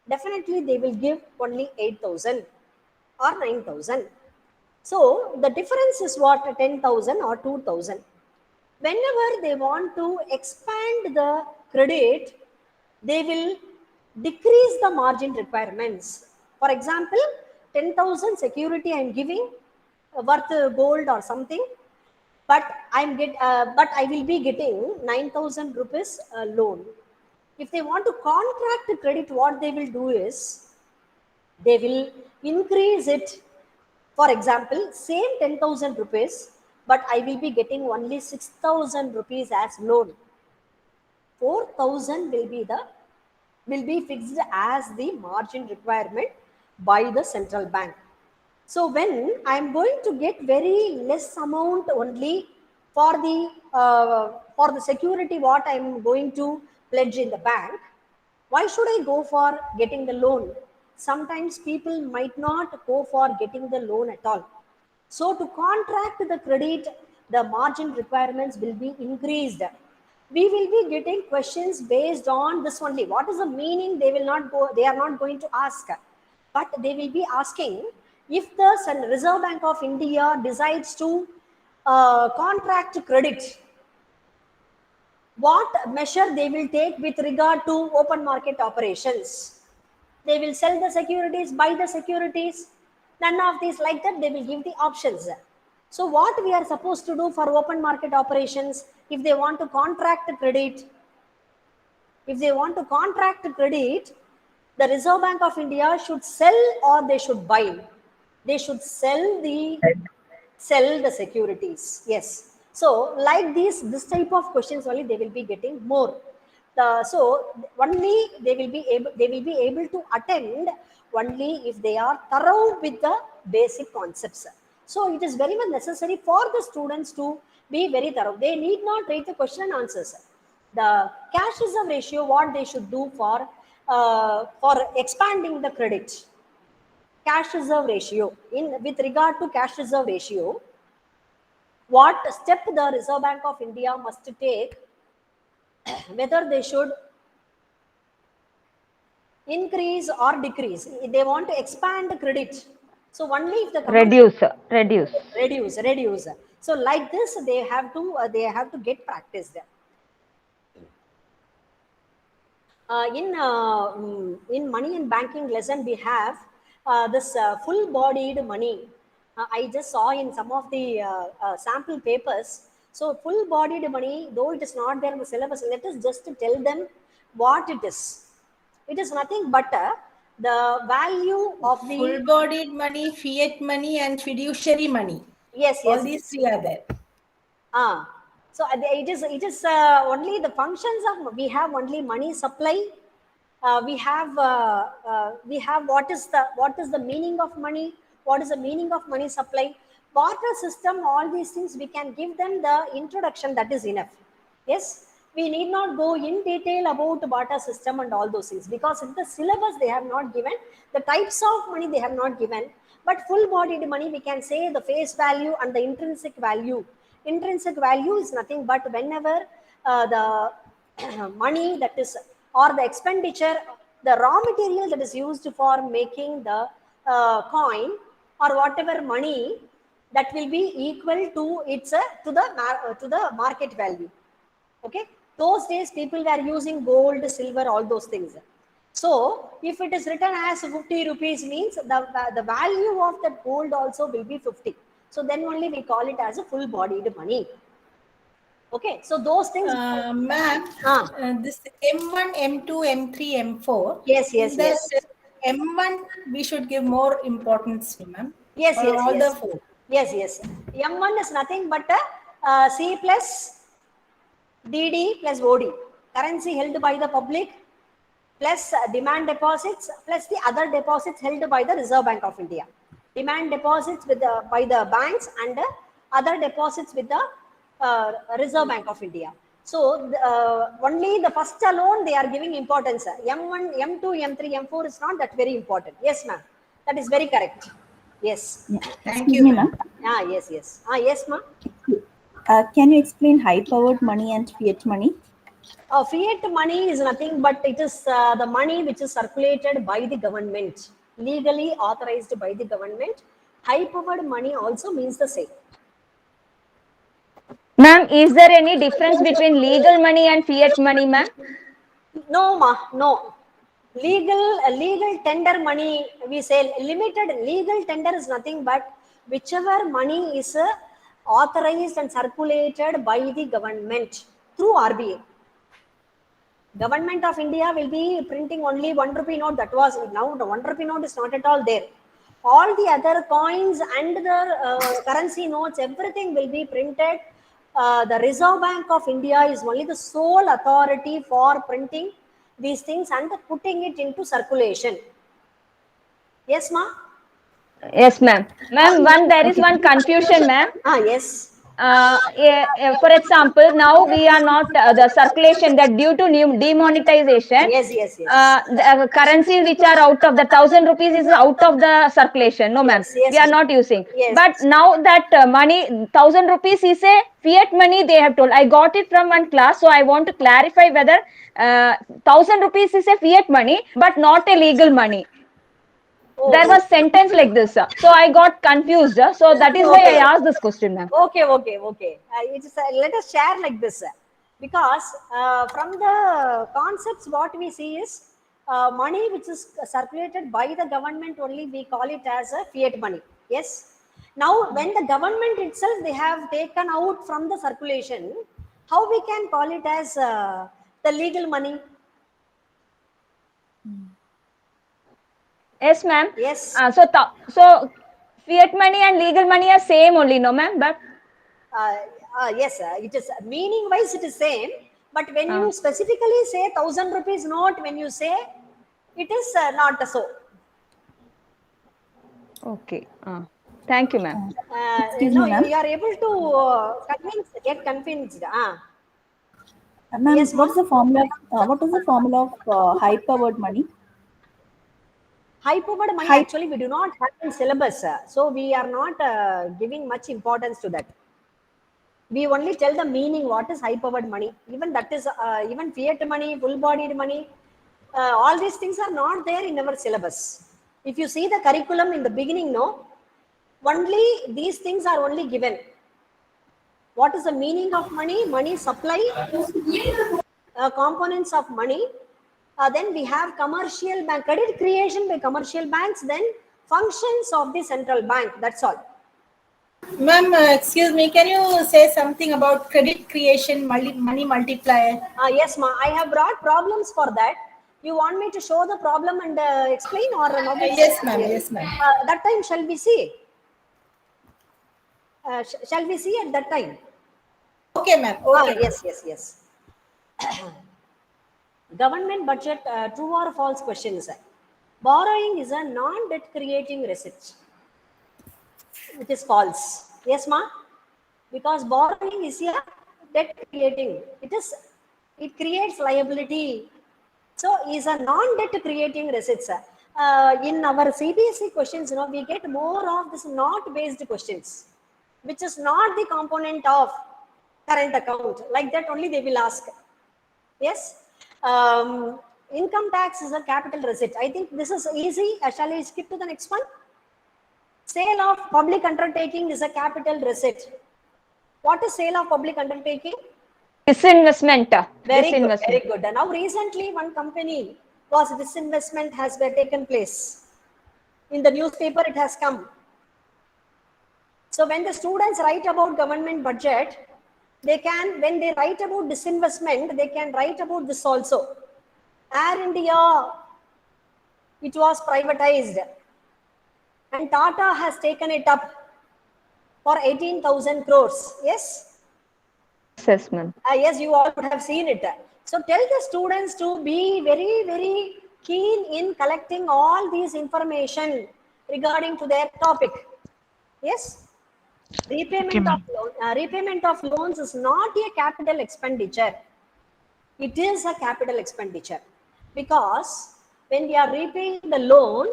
Speaker 2: Definitely they will give only 8,000 or 9,000. So the difference is what? 10,000 or 2,000. Whenever they want to expand the credit, they will decrease the margin requirements. For example, 10,000 security I am giving worth gold or something, but I will be getting 9,000 rupees loan. If they want to contract credit, what they will do is they will increase it. For example, same 10,000 rupees, but I will be getting only 6,000 rupees as loan. 4,000 will be fixed as the margin requirement by the central bank. So when I am going to get very less amount only for the security what I am going to pledge in the bank, why should I go for getting the loan? Sometimes people might not go for getting the loan at all. So to contract the credit, the margin requirements will be increased. We will be getting questions based on this only. What is the meaning? They are not going to ask, but they will be asking if the Reserve Bank of India decides to contract credit, what measure they will take with regard to open market operations. They will sell the securities, buy the securities, none of these like that, they will give the options. So what we are supposed to do for open market operations, if they want to contract credit, The Reserve Bank of India should sell or they should buy? They should sell the securities. Yes. So like this type of questions only they will be getting more. So only they will be able to attend only if they are thorough with the basic concepts. So it is very much necessary for the students to be very thorough. They need not write the question and answers. The cash reserve ratio, what they should do for expanding the credit. Cash reserve ratio, with regard to cash reserve ratio, what step the Reserve Bank of India must take, whether they should increase or decrease. They want to expand the credit. So only if the reduce. So like this, they have to get practice there. In money and banking lesson, we have this full-bodied money. I just saw in some of the sample papers. So full-bodied money, though it is not there in the syllabus, let us just tell them what it is. It is nothing but the value of the
Speaker 5: full-bodied money, fiat money, and fiduciary money.
Speaker 2: Yes.
Speaker 5: All these three are there.
Speaker 2: So it is only the functions of, we have only money supply. We have what is the meaning of money? What is the meaning of money supply? Barter system, all these things we can give them the introduction, that is enough. Yes, we need not go in detail about barter system and all those things, because in the syllabus they have not given, the types of money they have not given. But full-bodied money, we can say the face value and the intrinsic value. Intrinsic value is nothing but whenever the money that is, or the expenditure, the raw material that is used for making the coin or whatever money, that will be equal to its to the market value. Okay, those days people were using gold, silver, all those things. So if it is written as 50 rupees, means the value of that gold also will be 50. So then only we call it as a full-bodied money. Okay, so those things.
Speaker 5: Ma'am, this M1, M2, M3, M4.
Speaker 2: Yes.
Speaker 5: M1 we should give more importance to, ma'am.
Speaker 2: Yes.
Speaker 5: The four.
Speaker 2: Yes. M1 is nothing but C plus DD plus OD, currency held by the public, plus demand deposits, plus the other deposits held by the Reserve Bank of India. Demand deposits by the banks and other deposits with the Reserve Bank of India. So only the first alone they are giving importance. M1, M2, M3, M4 is not that very important. Yes, ma'am. That is very correct. Yes.
Speaker 5: Thank you, ma'am.
Speaker 2: Yes. Yes, ma'am.
Speaker 6: Can you explain high-powered money and fiat money?
Speaker 2: Fiat money is nothing but it is the money which is circulated by the government, legally authorized by the government. High-powered money also means the same.
Speaker 7: Ma'am, is there any difference between legal money and fiat money, ma'am?
Speaker 2: No, ma, no. Legal tender money, we say limited. Legal tender is nothing but whichever money is authorized and circulated by the government through RBI. Government of India will be printing only 1 rupee note. That was, now the 1 rupee note is not at all there. All the other coins and the currency notes, everything will be printed. The Reserve Bank of India is only the sole authority for printing these things and putting it into circulation. Yes, ma?
Speaker 7: Yes, ma'am. Ma'am, there is one confusion, ma'am.
Speaker 2: Yes.
Speaker 7: For example, now we are not the circulation that due to new demonetization.
Speaker 2: Yes.
Speaker 7: The currencies which are out of the 1,000 rupees is out of the circulation. No, ma'am.
Speaker 2: Yes,
Speaker 7: we are not using.
Speaker 2: Yes.
Speaker 7: But now that money, 1,000 rupees is a fiat money, they have told. I got it from one class, so I want to clarify whether 1,000 rupees is a fiat money, but not a legal money.
Speaker 2: Oh.
Speaker 7: There was sentence like this, so I got confused. So that is why I asked this question, ma'am.
Speaker 2: Okay. Let us share like this, because from the concepts what we see is money which is circulated by the government only, we call it as a fiat money. Yes. Now when the government itself they have taken out from the circulation, how we can call it as the legal money?
Speaker 7: Yes, ma'am.
Speaker 2: Yes.
Speaker 7: So fiat money and legal money are same only, no, ma'am? But
Speaker 2: Yes, it is meaning wise it is same, but when
Speaker 7: Ah.
Speaker 2: you specifically say 1,000 rupees note, when you say it is not so.
Speaker 7: okay. Thank you, ma'am.
Speaker 6: Excuse
Speaker 2: No,
Speaker 6: me, ma'am.
Speaker 2: you are able to get convinced.
Speaker 6: Ma'am,
Speaker 2: Yes, ma'am.
Speaker 6: what's the formula? What is the formula of high-powered money?
Speaker 2: High powered money,
Speaker 6: High.
Speaker 2: actually we do not have in syllabus, so we are not giving much importance to that. We only tell the meaning what is high powered money. Even that is even fiat money, full bodied money, all these things are not there in our syllabus. If you see the curriculum in the beginning, no, only these things are only given. What is the meaning of money? Money supply, components of money. Then we have commercial bank, credit creation by commercial banks, then functions of the central bank. That's all.
Speaker 5: Ma'am, excuse me, can you say something about credit creation, money multiplier?
Speaker 2: Yes, ma. I have brought problems for that. You want me to show the problem and explain, or no?
Speaker 5: Yes, ma'am. Yes, ma'am.
Speaker 2: That time shall we see? Shall we see at that time?
Speaker 5: Okay, ma'am. Okay.
Speaker 2: Yes, yes, yes. Government budget, true or false questions. Borrowing is a non-debt creating receipt. It is false. Yes, ma? Because borrowing is a debt creating. It creates liability. So is a non-debt creating receipts. In our CBSE questions, we get more of this not based questions, which is not the component of current account. Like that only they will ask. Yes. Income tax is a capital receipt. I think this is easy. Shall we skip to the next one? Sale of public undertaking is a capital receipt. What is sale of public undertaking?
Speaker 7: Disinvestment.
Speaker 2: Very good,
Speaker 7: Disinvestment.
Speaker 2: very good. Now recently one company was disinvestment has taken place. In the newspaper it has come. So when the students write about government budget, they can, when they write about disinvestment, they can write about this also. Air India, it was privatized and Tata has taken it up for 18,000 crores. Yes?
Speaker 7: Yes, ma'am.
Speaker 2: Yes, you all would have seen it. So tell the students to be very, very keen in collecting all these information regarding to their topic. Yes? Repayment of loans is not a capital expenditure. It is a capital expenditure because when we are repaying the loan,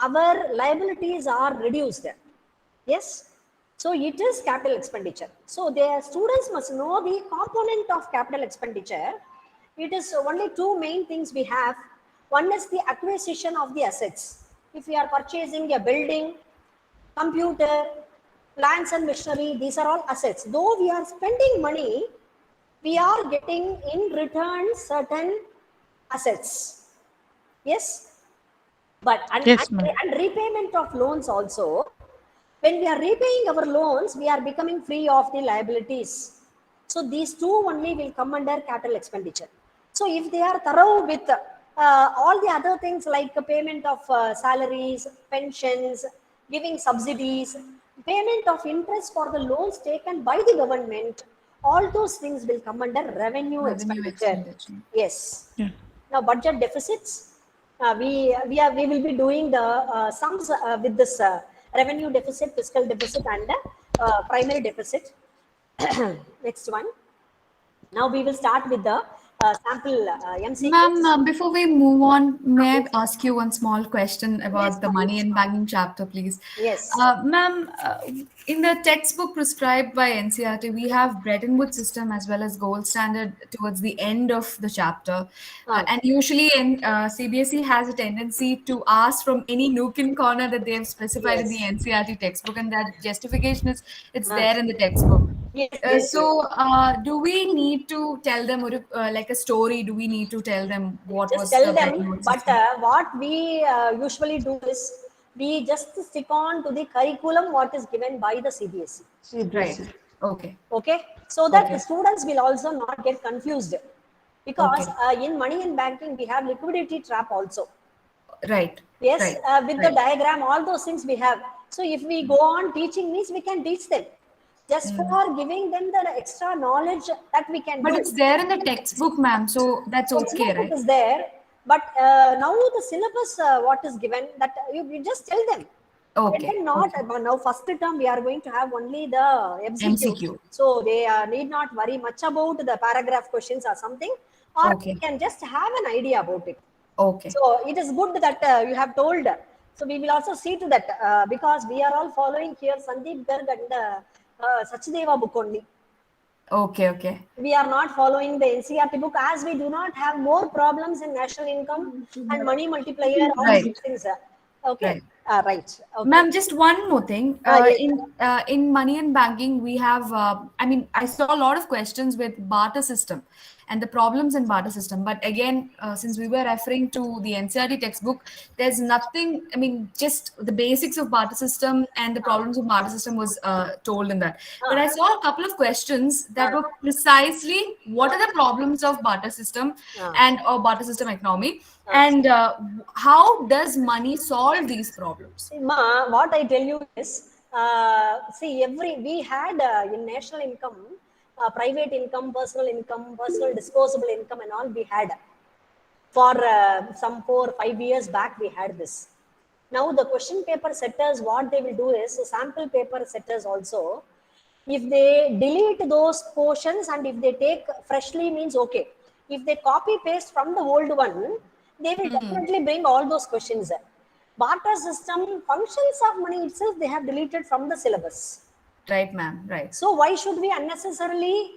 Speaker 2: our liabilities are reduced. Yes? So it is capital expenditure. So their students must know the component of capital expenditure. It is only two main things we have. One is the acquisition of the assets. If we are purchasing a building, computer, plants and machinery, these are all assets. Though we are spending money, we are getting in return certain assets. Yes? But and repayment of loans also. When we are repaying our loans, we are becoming free of the liabilities. So these two only will come under capital expenditure. So if they are thorough with all the other things like payment of salaries, pensions, giving subsidies, payment of interest for the loans taken by the government, all those things will come under revenue expenditure. Yes.
Speaker 8: Yeah.
Speaker 2: Now budget deficits, we will be doing the sums with this revenue deficit, fiscal deficit, and primary deficit. Next one. Now we will start with the sample MCQs.
Speaker 9: Ma'am, before we move on, may I ask you one small question about the money and banking chapter, please?
Speaker 2: Yes.
Speaker 9: Ma'am, in the textbook prescribed by NCERT, we have Bretton Woods system as well as gold standard towards the end of the chapter. And usually CBSE has a tendency to ask from any nook and corner that they have specified in the NCERT textbook, and that justification is it's there in the textbook.
Speaker 2: Yes,
Speaker 9: So, do we need to tell them like a story? Do we need to tell them what
Speaker 2: just
Speaker 9: was
Speaker 2: tell
Speaker 9: the
Speaker 2: them,
Speaker 9: Bretton Woods
Speaker 2: but
Speaker 9: system?
Speaker 2: what we usually do is we just stick on to the curriculum what is given by the CBSE.
Speaker 9: Right. Okay.
Speaker 2: Okay, so that
Speaker 9: Okay.
Speaker 2: the students will also not get confused, because in money and banking we have liquidity trap also.
Speaker 9: Right.
Speaker 2: Yes,
Speaker 9: Right.
Speaker 2: with the diagram, all those things we have. So if we go on teaching means we can teach them. Just for giving them the extra knowledge that we can
Speaker 9: But
Speaker 2: do.
Speaker 9: it's there in the textbook, ma'am. So that's okay,
Speaker 2: Textbook
Speaker 9: right?
Speaker 2: it is there, but now the syllabus what is given that you just tell them. Let
Speaker 9: Okay.
Speaker 2: them not
Speaker 9: Okay.
Speaker 2: now first term we are going to have only the MCQ.
Speaker 9: MCQ.
Speaker 2: So they need not worry much about the paragraph questions or something, or
Speaker 9: Okay.
Speaker 2: they can just have an idea about it.
Speaker 9: Okay.
Speaker 2: So it is good that you have told. So we will also see to that because we are all following here Sandeep Garg and Sachdeva book only.
Speaker 9: Okay. Okay.
Speaker 2: We are not following the NCERT book as we do not have more problems in national income and money multiplier, all
Speaker 9: Right.
Speaker 2: these things. Okay,
Speaker 9: Right.
Speaker 2: right. Okay.
Speaker 9: Ma'am, just one more thing.
Speaker 2: Yes.
Speaker 9: In money and banking, we have. I mean, I saw a lot of questions with barter system and the problems in barter system. But again, since we were referring to the NCERT textbook, there's nothing. I mean, just the basics of barter system and the problems of barter system was told in that. But I saw a couple of questions that were precisely what are the problems of barter system and or barter system economy, and how does money solve these problems?
Speaker 2: Ma, what I tell you is, see, we had in national income, private income, personal disposable income, and all we had. For some 4 or 5 years back, we had this. Now the question paper setters, what they will do is, sample paper setters also, if they delete those portions and if they take freshly means okay. If they copy paste from the old one, they will definitely bring all those questions. Barter system, functions of money itself, they have deleted from the syllabus.
Speaker 9: Right, ma'am. Right.
Speaker 2: So why should we unnecessarily,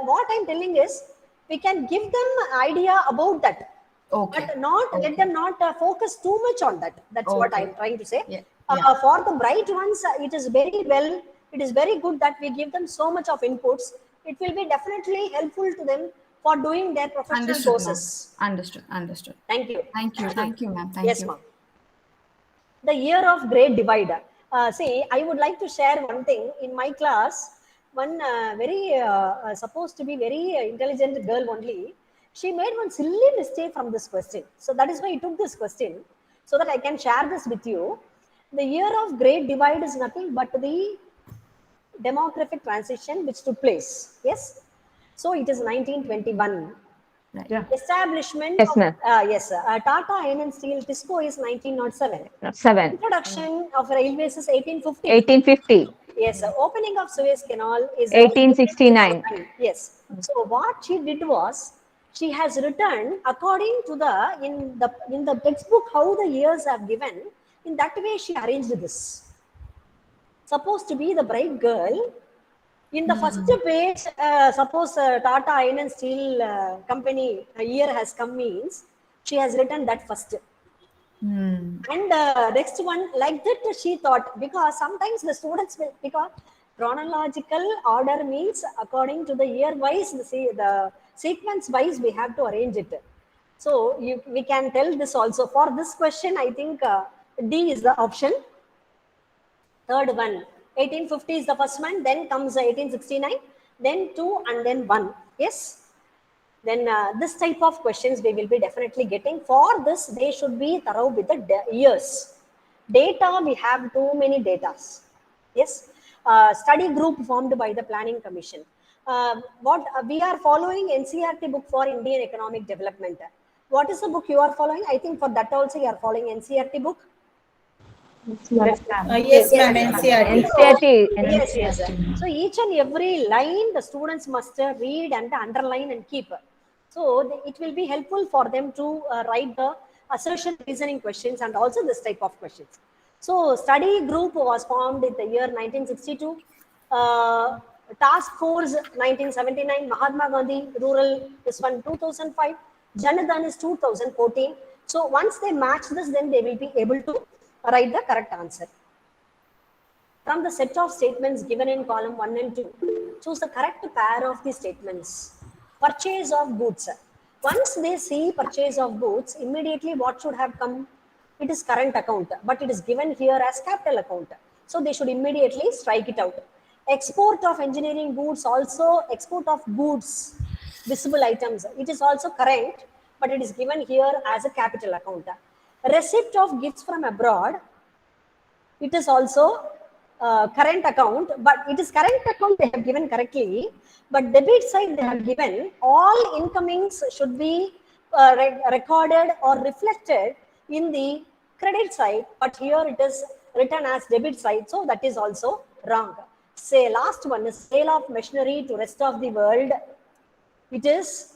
Speaker 2: what I'm telling is, we can give them idea about that.
Speaker 9: Okay.
Speaker 2: But not let them not focus too much on that. That's what
Speaker 9: Okay.
Speaker 2: I'm trying to say.
Speaker 9: Yeah.
Speaker 2: For the bright ones, it is very well. It is very good that we give them so much of inputs. It will be definitely helpful to them for doing their professional
Speaker 9: Understood,
Speaker 2: courses.
Speaker 9: ma'am. Understood. Understood.
Speaker 2: Thank you.
Speaker 9: Thank you. Thank you, ma'am. Thank
Speaker 2: Yes,
Speaker 9: you.
Speaker 2: ma'am. The year of great divide. See, I would like to share one thing. In my class, one very supposed to be very intelligent girl only, she made one silly mistake from this question. So that is why I took this question so that I can share this with you. The year of great divide is nothing but the demographic transition which took place. Yes. So it is 1921.
Speaker 9: Right.
Speaker 7: Yeah.
Speaker 2: Establishment
Speaker 7: Yes,
Speaker 2: of,
Speaker 7: ma'am.
Speaker 2: yes, Tata Iron and Steel Tisco is 1907.
Speaker 7: 7.
Speaker 2: Introduction of railways is 1850.
Speaker 7: 1850.
Speaker 2: Yes, opening of Suez Canal is
Speaker 7: 1869.
Speaker 2: Yes. So what she did was she has written according to in the textbook how the years are given. In that way she arranged this. Supposed to be the bright girl. In the first page, suppose Tata Iron and Steel Company year has come means she has written that first. And next one, like that she thought, because sometimes the students will, because chronological order means according to the year wise, the sequence wise, we have to arrange it. So we can tell this also. For this question, I think D is the option. Third one, 1850 is the first one, then comes 1869, then 2 and then 1. Yes. Then this type of questions we will be definitely getting. For this, they should be thorough with the years. Data, we have too many datas. Yes. Study group formed by the Planning Commission. What we are following NCERT book for Indian economic development. What is the book you are following? I think for that also you are following NCERT book.
Speaker 5: Yes, ma'am. NCERT.
Speaker 7: NCERT.
Speaker 2: Yes, yes. So each and every line the students must read and underline and keep. So it will be helpful for them to write the assertion reasoning questions and also this type of questions. So study group was formed in the year 1962. Task Force 1979. Mahatma Gandhi Rural is one 2005. Janadhan is 2014. So once they match this, then they will be able to write the correct answer. From the set of statements given in column 1 and 2, choose the correct pair of the statements. Purchase of goods. Once they see purchase of goods, immediately what should have come? It is current account, but it is given here as capital account. So they should immediately strike it out. Export of engineering goods, also export of goods, visible items. It is also current, but it is given here as a capital account. Receipt of gifts from abroad, it is also current account, but it is current account they have given correctly, but debit side they have given all incomings should be recorded or reflected in the credit side, but here it is written as debit side, so that is also wrong. Say last one is sale of machinery to rest of the world. It is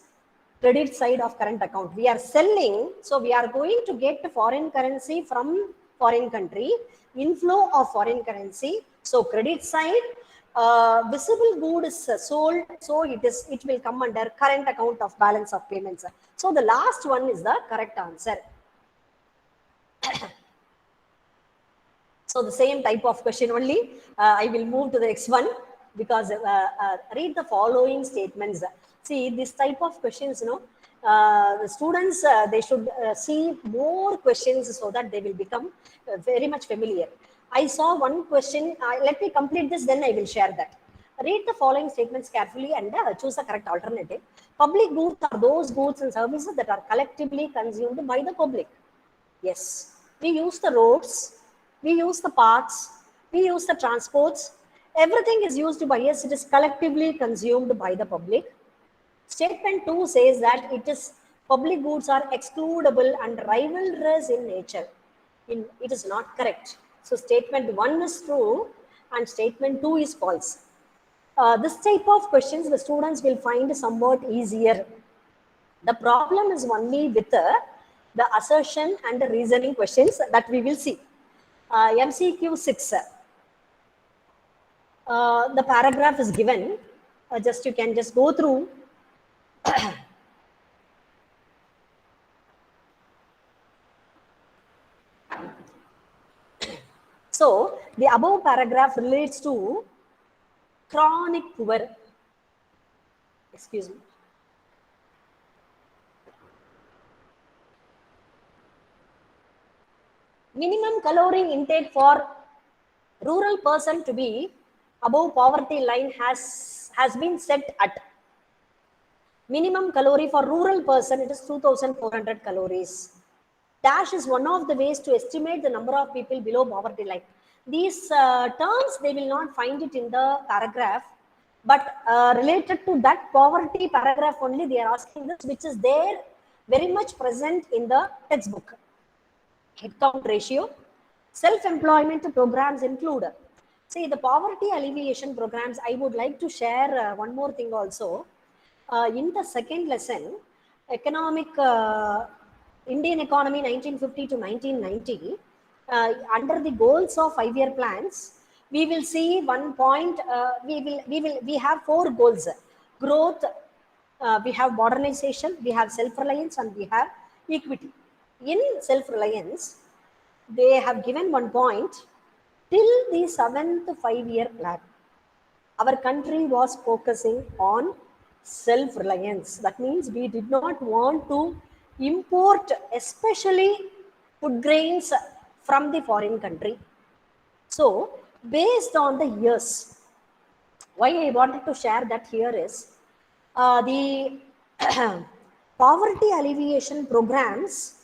Speaker 2: credit side of current account. We are selling, so we are going to get foreign currency from foreign country, inflow of foreign currency. So credit side, visible good is sold, so it will come under current account of balance of payments. So the last one is the correct answer. So the same type of question only. I will move to the next one because read the following statements. See, this type of questions, the students, they should see more questions so that they will become very much familiar. I saw one question. Let me complete this, then I will share that. Read the following statements carefully and choose the correct alternative. Public goods are those goods and services that are collectively consumed by the public. Yes, we use the roads, we use the parks, we use the transports. Everything is used by us. It is collectively consumed by the public. Statement 2 says that it is public goods are excludable and rivalrous in nature. It is not correct. So statement 1 is true and statement 2 is false. This type of questions the students will find somewhat easier. The problem is only with the assertion and the reasoning questions that we will see. MCQ 6. The paragraph is given. You can just go through. So the above paragraph relates to chronic poor. Excuse me. Minimum calorie intake for rural person to be above poverty line has been set at minimum calorie for rural person, it is 2,400 calories. Dash is one of the ways to estimate the number of people below poverty line. These terms, they will not find it in the paragraph, but related to that poverty paragraph only, they are asking this, which is there very much present in the textbook. Headcount ratio, self-employment programs include. See, the poverty alleviation programs, I would like to share one more thing also. In the second lesson, economic Indian economy 1950 to 1990, under the goals of 5-year plans, we will see one point. We have 4 goals: growth, we have modernization, we have self-reliance, and we have equity. In self-reliance, they have given one point. Till the 7th 5-year plan, our country was focusing on self-reliance. That means we did not want to import, especially food grains, from the foreign country. So, based on the years, why I wanted to share that here is the poverty alleviation programs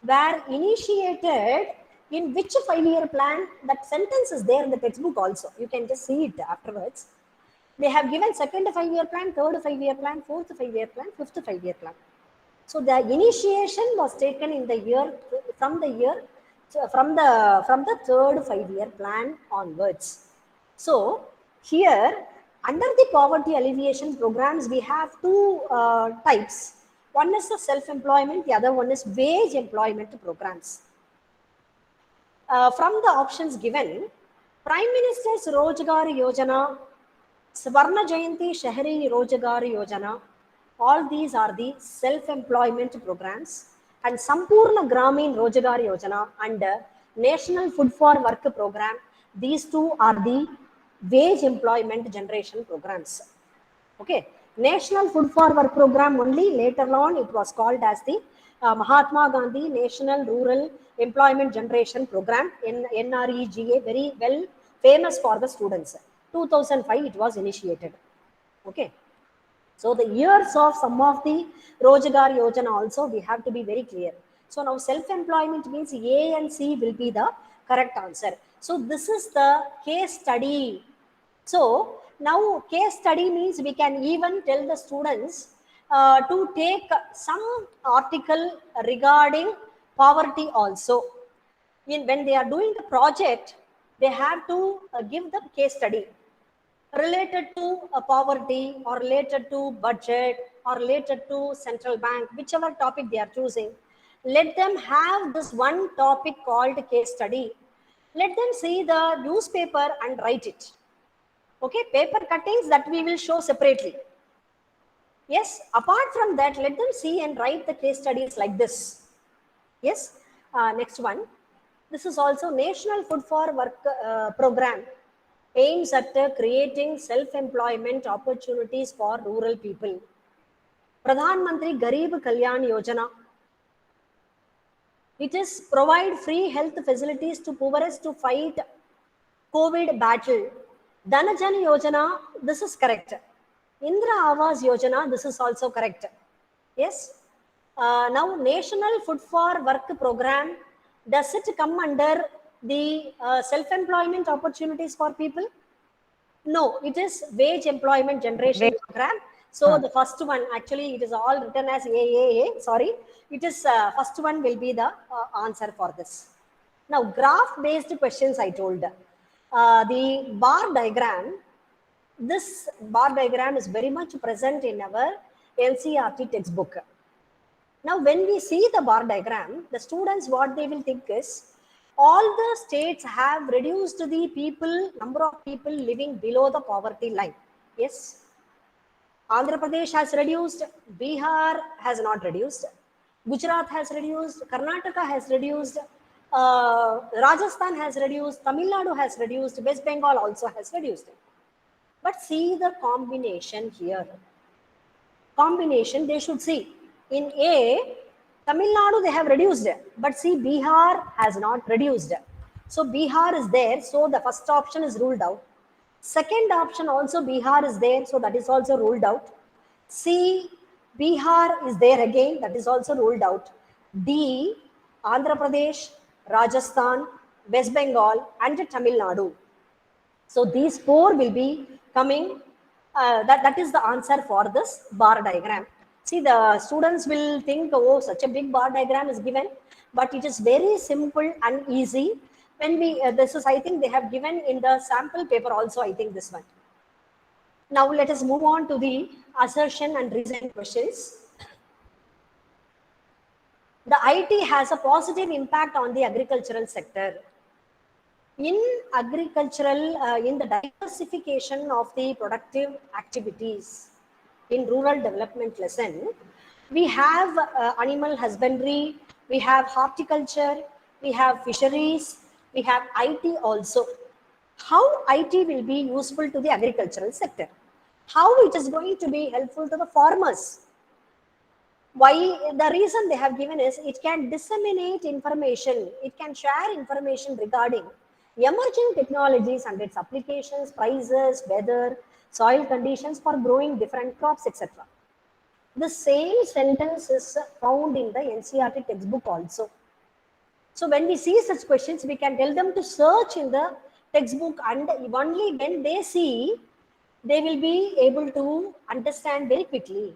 Speaker 2: were initiated in which 5-year plan. That sentence is there in the textbook also. You can just see it afterwards. They have given 2nd 5-year plan, 3rd 5-year plan, 4th 5-year plan, 5th 5-year plan. So the initiation was taken in the year from the 3rd 5-year plan onwards. So here, under the poverty alleviation programs, we have 2 types. One is the self-employment, the other one is wage employment programs. From the options given, Prime Minister's Rojgar Yojana, Swarna Jayanti Shahri Rojgar Yojana, all these are the self-employment programs, and Sampurna Gramin Rojgar Yojana and National Food for Work program, these 2 are the wage employment generation programs. Okay, National Food for Work program only, later on it was called as the Mahatma Gandhi National Rural Employment Generation Program, NREGA, very well famous for the students. 2005 it was initiated. Okay, so the years of some of the Rojgar Yojana also we have to be very clear. So now self-employment means A and C will be the correct answer. So this is the case study. So now case study means we can even tell the students to take some article regarding poverty also. When they are doing the project, they have to give the case study related to poverty or related to budget or related to central bank, whichever topic they are choosing. Let them have this one topic called case study. Let them see the newspaper and write it. Okay, paper cuttings that we will show separately. Yes, apart from that, let them see and write the case studies like this. Yes, next one. This is also National Food for Work program aims at creating self-employment opportunities for rural people. Pradhan Mantri Garib Kalyan Yojana. It is provide free health facilities to poorest to fight COVID battle. Dhanajan Yojana, this is correct. Indra Awas Yojana, this is also correct. Yes. Now National Food for Work program, does it come under the self-employment opportunities for people? No, it is wage employment generation program. So the first one, actually it is all written as AAA, sorry. It is first one will be the answer for this. Now graph based questions I told. The bar diagram, this bar diagram is very much present in our NCERT textbook. Now when we see the bar diagram, the students what they will think is, all the states have reduced the number of people living below the poverty line. Yes. Andhra Pradesh has reduced, Bihar has not reduced, Gujarat has reduced, Karnataka has reduced, Rajasthan has reduced, Tamil Nadu has reduced, West Bengal also has reduced. But see the combination here. Combination they should see. In A, Tamil Nadu they have reduced, but see Bihar has not reduced. So Bihar is there, so the first option is ruled out. Second option also Bihar is there, so that is also ruled out. C, Bihar is there again, that is also ruled out. D, Andhra Pradesh, Rajasthan, West Bengal and Tamil Nadu. So these four will be coming, that is the answer for this bar diagram. See, the students will think, oh, such a big bar diagram is given, but it is very simple and easy. When we, this is, I think they have given in the sample paper also, I think this one. Now let us move on to the assertion and reason questions. The IT has a positive impact on the agricultural sector. In agricultural, in the diversification of the productive activities, in rural development lesson, we have animal husbandry, we have horticulture, we have fisheries, we have IT also. How IT will be useful to the agricultural sector? How it is going to be helpful to the farmers? Why? The reason they have given is it can disseminate information, it can share information regarding emerging technologies and its applications, prices, weather, soil conditions for growing different crops, etc. The same sentence is found in the NCERT textbook also. So when we see such questions, we can tell them to search in the textbook, and only when they see, they will be able to understand very quickly.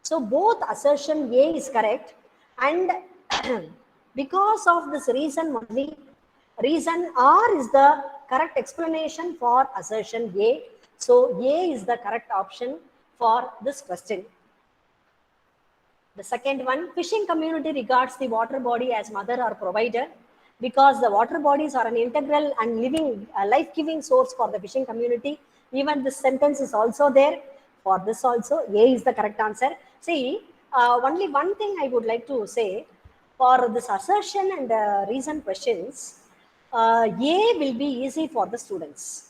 Speaker 2: So both assertion A is correct, and because of this reason only, reason R is the correct explanation for assertion A. So A is the correct option for this question. The second one, fishing community regards the water body as mother or provider because the water bodies are an integral and living, life-giving source for the fishing community. Even this sentence is also there. For this also, A is the correct answer. See, only one thing I would like to say, for this assertion and reason questions, A will be easy for the students.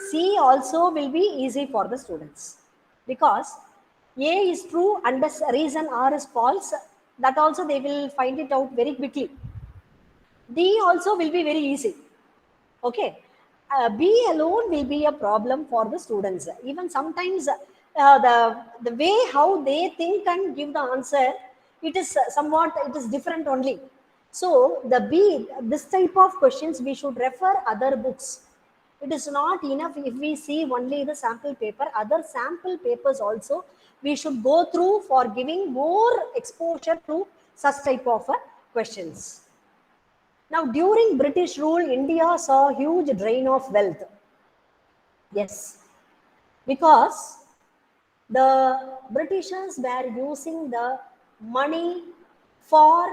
Speaker 2: C also will be easy for the students because A is true and the reason R is false. That also they will find it out very quickly. D also will be very easy. Okay. B alone will be a problem for the students. Even sometimes the way how they think and give the answer, it is somewhat, it is different only. So this type of questions, we should refer other books. It is not enough if we see only the sample paper. Other sample papers also we should go through for giving more exposure to such type of questions. Now, during British rule, India saw huge drain of wealth. Yes, because the Britishers were using the money for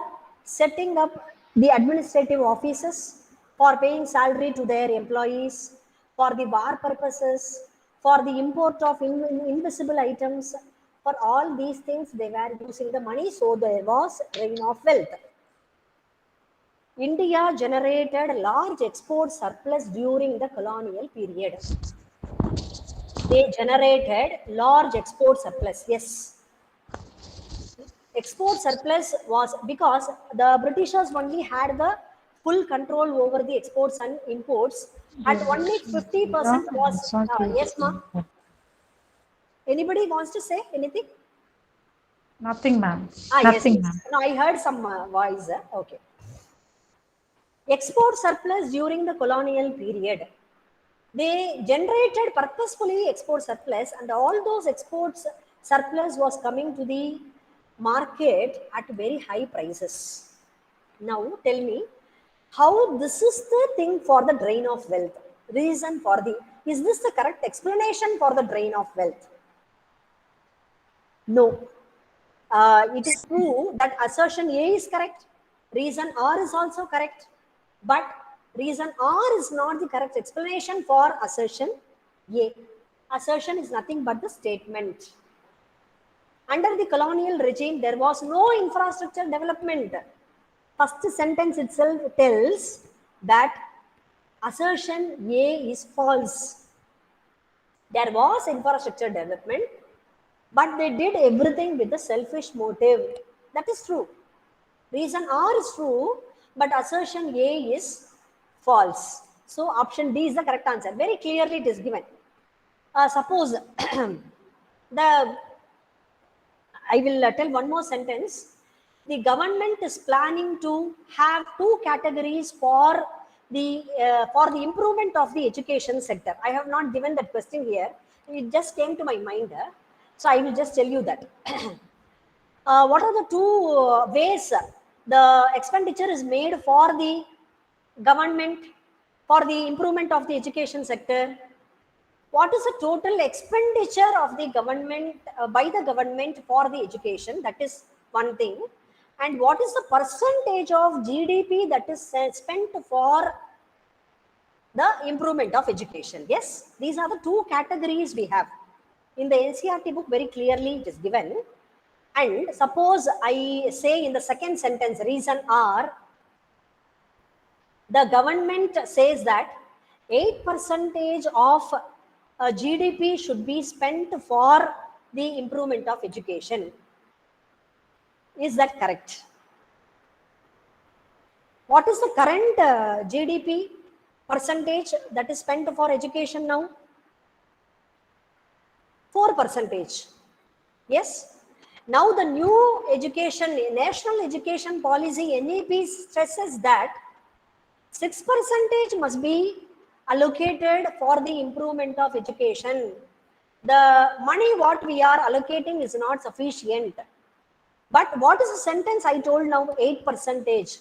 Speaker 2: setting up the administrative offices, for paying salary to their employees, for the war purposes, for the import of invisible items. For all these things, they were using the money, so there was drain of wealth. India generated large export surplus during the colonial period. They generated large export surplus. Yes. Export surplus was because the Britishers only had the full control over the exports and imports, and only 50% was. Yes, ma'am. Anybody wants to say anything?
Speaker 8: Nothing, ma'am.
Speaker 2: Yes,
Speaker 8: Nothing,
Speaker 2: yes.
Speaker 8: ma'am.
Speaker 2: No, I heard some voice. Okay. Export surplus during the colonial period. They generated purposefully export surplus, and all those exports surplus was coming to the market at very high prices. Now tell me, how this is the thing for the drain of wealth? Reason for is this the correct explanation for the drain of wealth? No. It is true that assertion A is correct. Reason R is also correct. But reason R is not the correct explanation for assertion A. Assertion is nothing but the statement. Under the colonial regime, there was no infrastructure development. First sentence itself tells that assertion A is false. There was infrastructure development, but they did everything with a selfish motive. That is true. Reason R is true, but assertion A is false. So option D is the correct answer. Very clearly it is given. Suppose I will tell one more sentence. The government is planning to have two categories for the improvement of the education sector. I have not given that question here. It just came to my mind. So I will just tell you that. What are the two ways the expenditure is made for the government for the improvement of the education sector? What is the total expenditure of the government by the government for the education? That is one thing. And what is the percentage of GDP that is spent for the improvement of education? Yes, these are the two categories we have. In the NCERT book, very clearly it is given. And suppose I say in the second sentence, reason R, the government says that 8% of GDP should be spent for the improvement of education. Is that correct? What is the current GDP percentage that is spent for education now? 4%. Yes. Now the new education, national education policy, NEP stresses that 6% must be allocated for the improvement of education. The money what we are allocating is not sufficient. But what is the sentence I told now? 8%,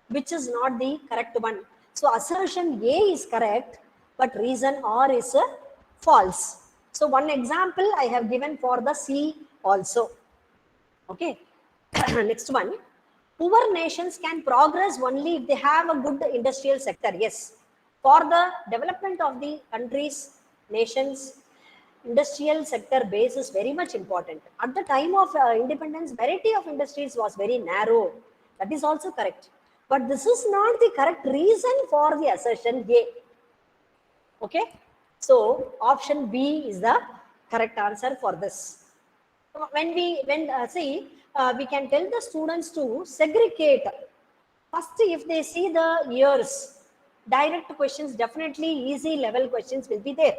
Speaker 2: which is not the correct one. So assertion A is correct, but reason R is false. So one example I have given for the C also. Okay. Next one. Poor nations can progress only if they have a good industrial sector. Yes. For the development of the countries, nations, industrial sector base is very much important. At the time of independence, variety of industries was very narrow. That is also correct. But this is not the correct reason for the assertion A. Okay. So option B is the correct answer for this. When we can tell the students to segregate. First, if they see the years, direct questions, definitely easy level questions will be there.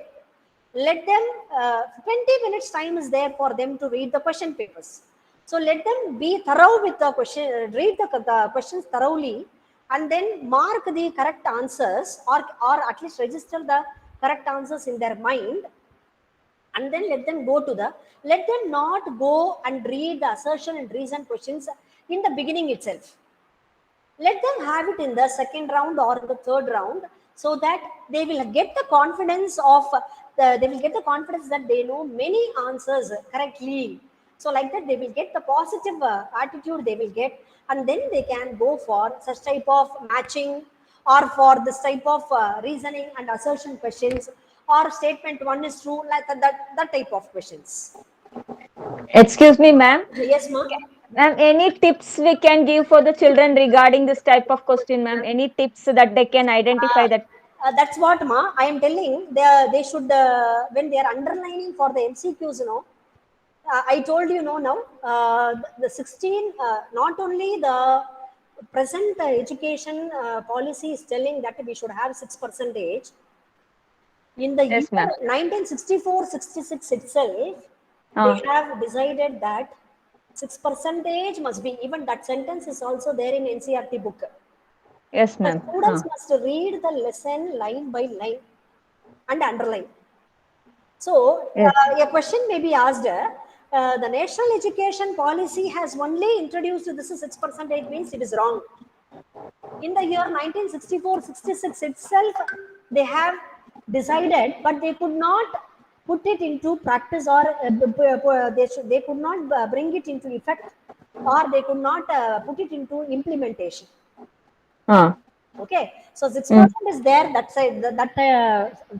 Speaker 2: Let them, 20 minutes time is there for them to read the question papers. So let them be thorough with the question, read the questions thoroughly, and then mark the correct answers, or at least register the correct answers in their mind, and then let them let them not go and read the assertion and reason questions in the beginning itself. Let them have it in the second round or the third round, so that they will get the confidence that they know many answers correctly. So like that, they will get the positive attitude they will get, and then they can go for such type of matching, or for this type of reasoning and assertion questions, or statement one is true, like that type of questions.
Speaker 7: Excuse me, ma'am.
Speaker 2: Yes, ma'am.
Speaker 7: Ma'am, any tips we can give for the children regarding this type of question, ma'am? Any tips that they can identify that?
Speaker 2: That's what, ma, I am telling. They should, when they are underlining for the MCQs, I told you, now the 16, not only the present education policy is telling that we should have 6%. In the
Speaker 7: Yes,
Speaker 2: year
Speaker 7: ma'am.
Speaker 2: 1964-66 itself, they have decided that 6% must be, even that sentence is also there in NCERT book.
Speaker 7: Yes,
Speaker 2: The
Speaker 7: ma'am.
Speaker 2: students must read the lesson line by line and underline. So,
Speaker 7: Yes.
Speaker 2: a question may be asked, the national education policy has only introduced this is 6%, means it is wrong. In the year 1964-66 itself, they have decided, but they could not put it into practice, or they could not bring it into effect, or they could not put it into implementation. Okay, so 6% is there that side, that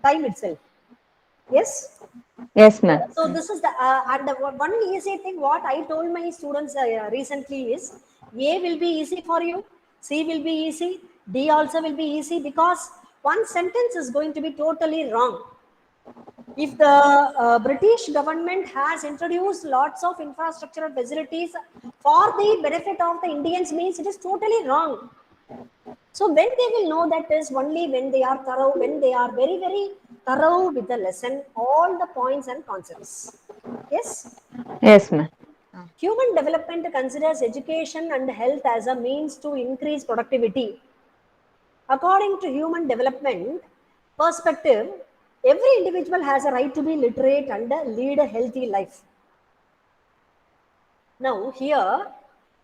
Speaker 2: time itself. Yes.
Speaker 7: Yes, ma'am.
Speaker 2: So this is the and the one easy thing what I told my students recently is, A will be easy for you, C will be easy, D also will be easy, because one sentence is going to be totally wrong. If the British government has introduced lots of infrastructural facilities for the benefit of the Indians, means it is totally wrong. So when they will know that is only when they are thorough, when they are very, very thorough with the lesson, all the points and concepts. Yes?
Speaker 7: Yes, ma'am.
Speaker 2: Human development considers education and health as a means to increase productivity. According to human development perspective, every individual has a right to be literate and lead a healthy life. Now here,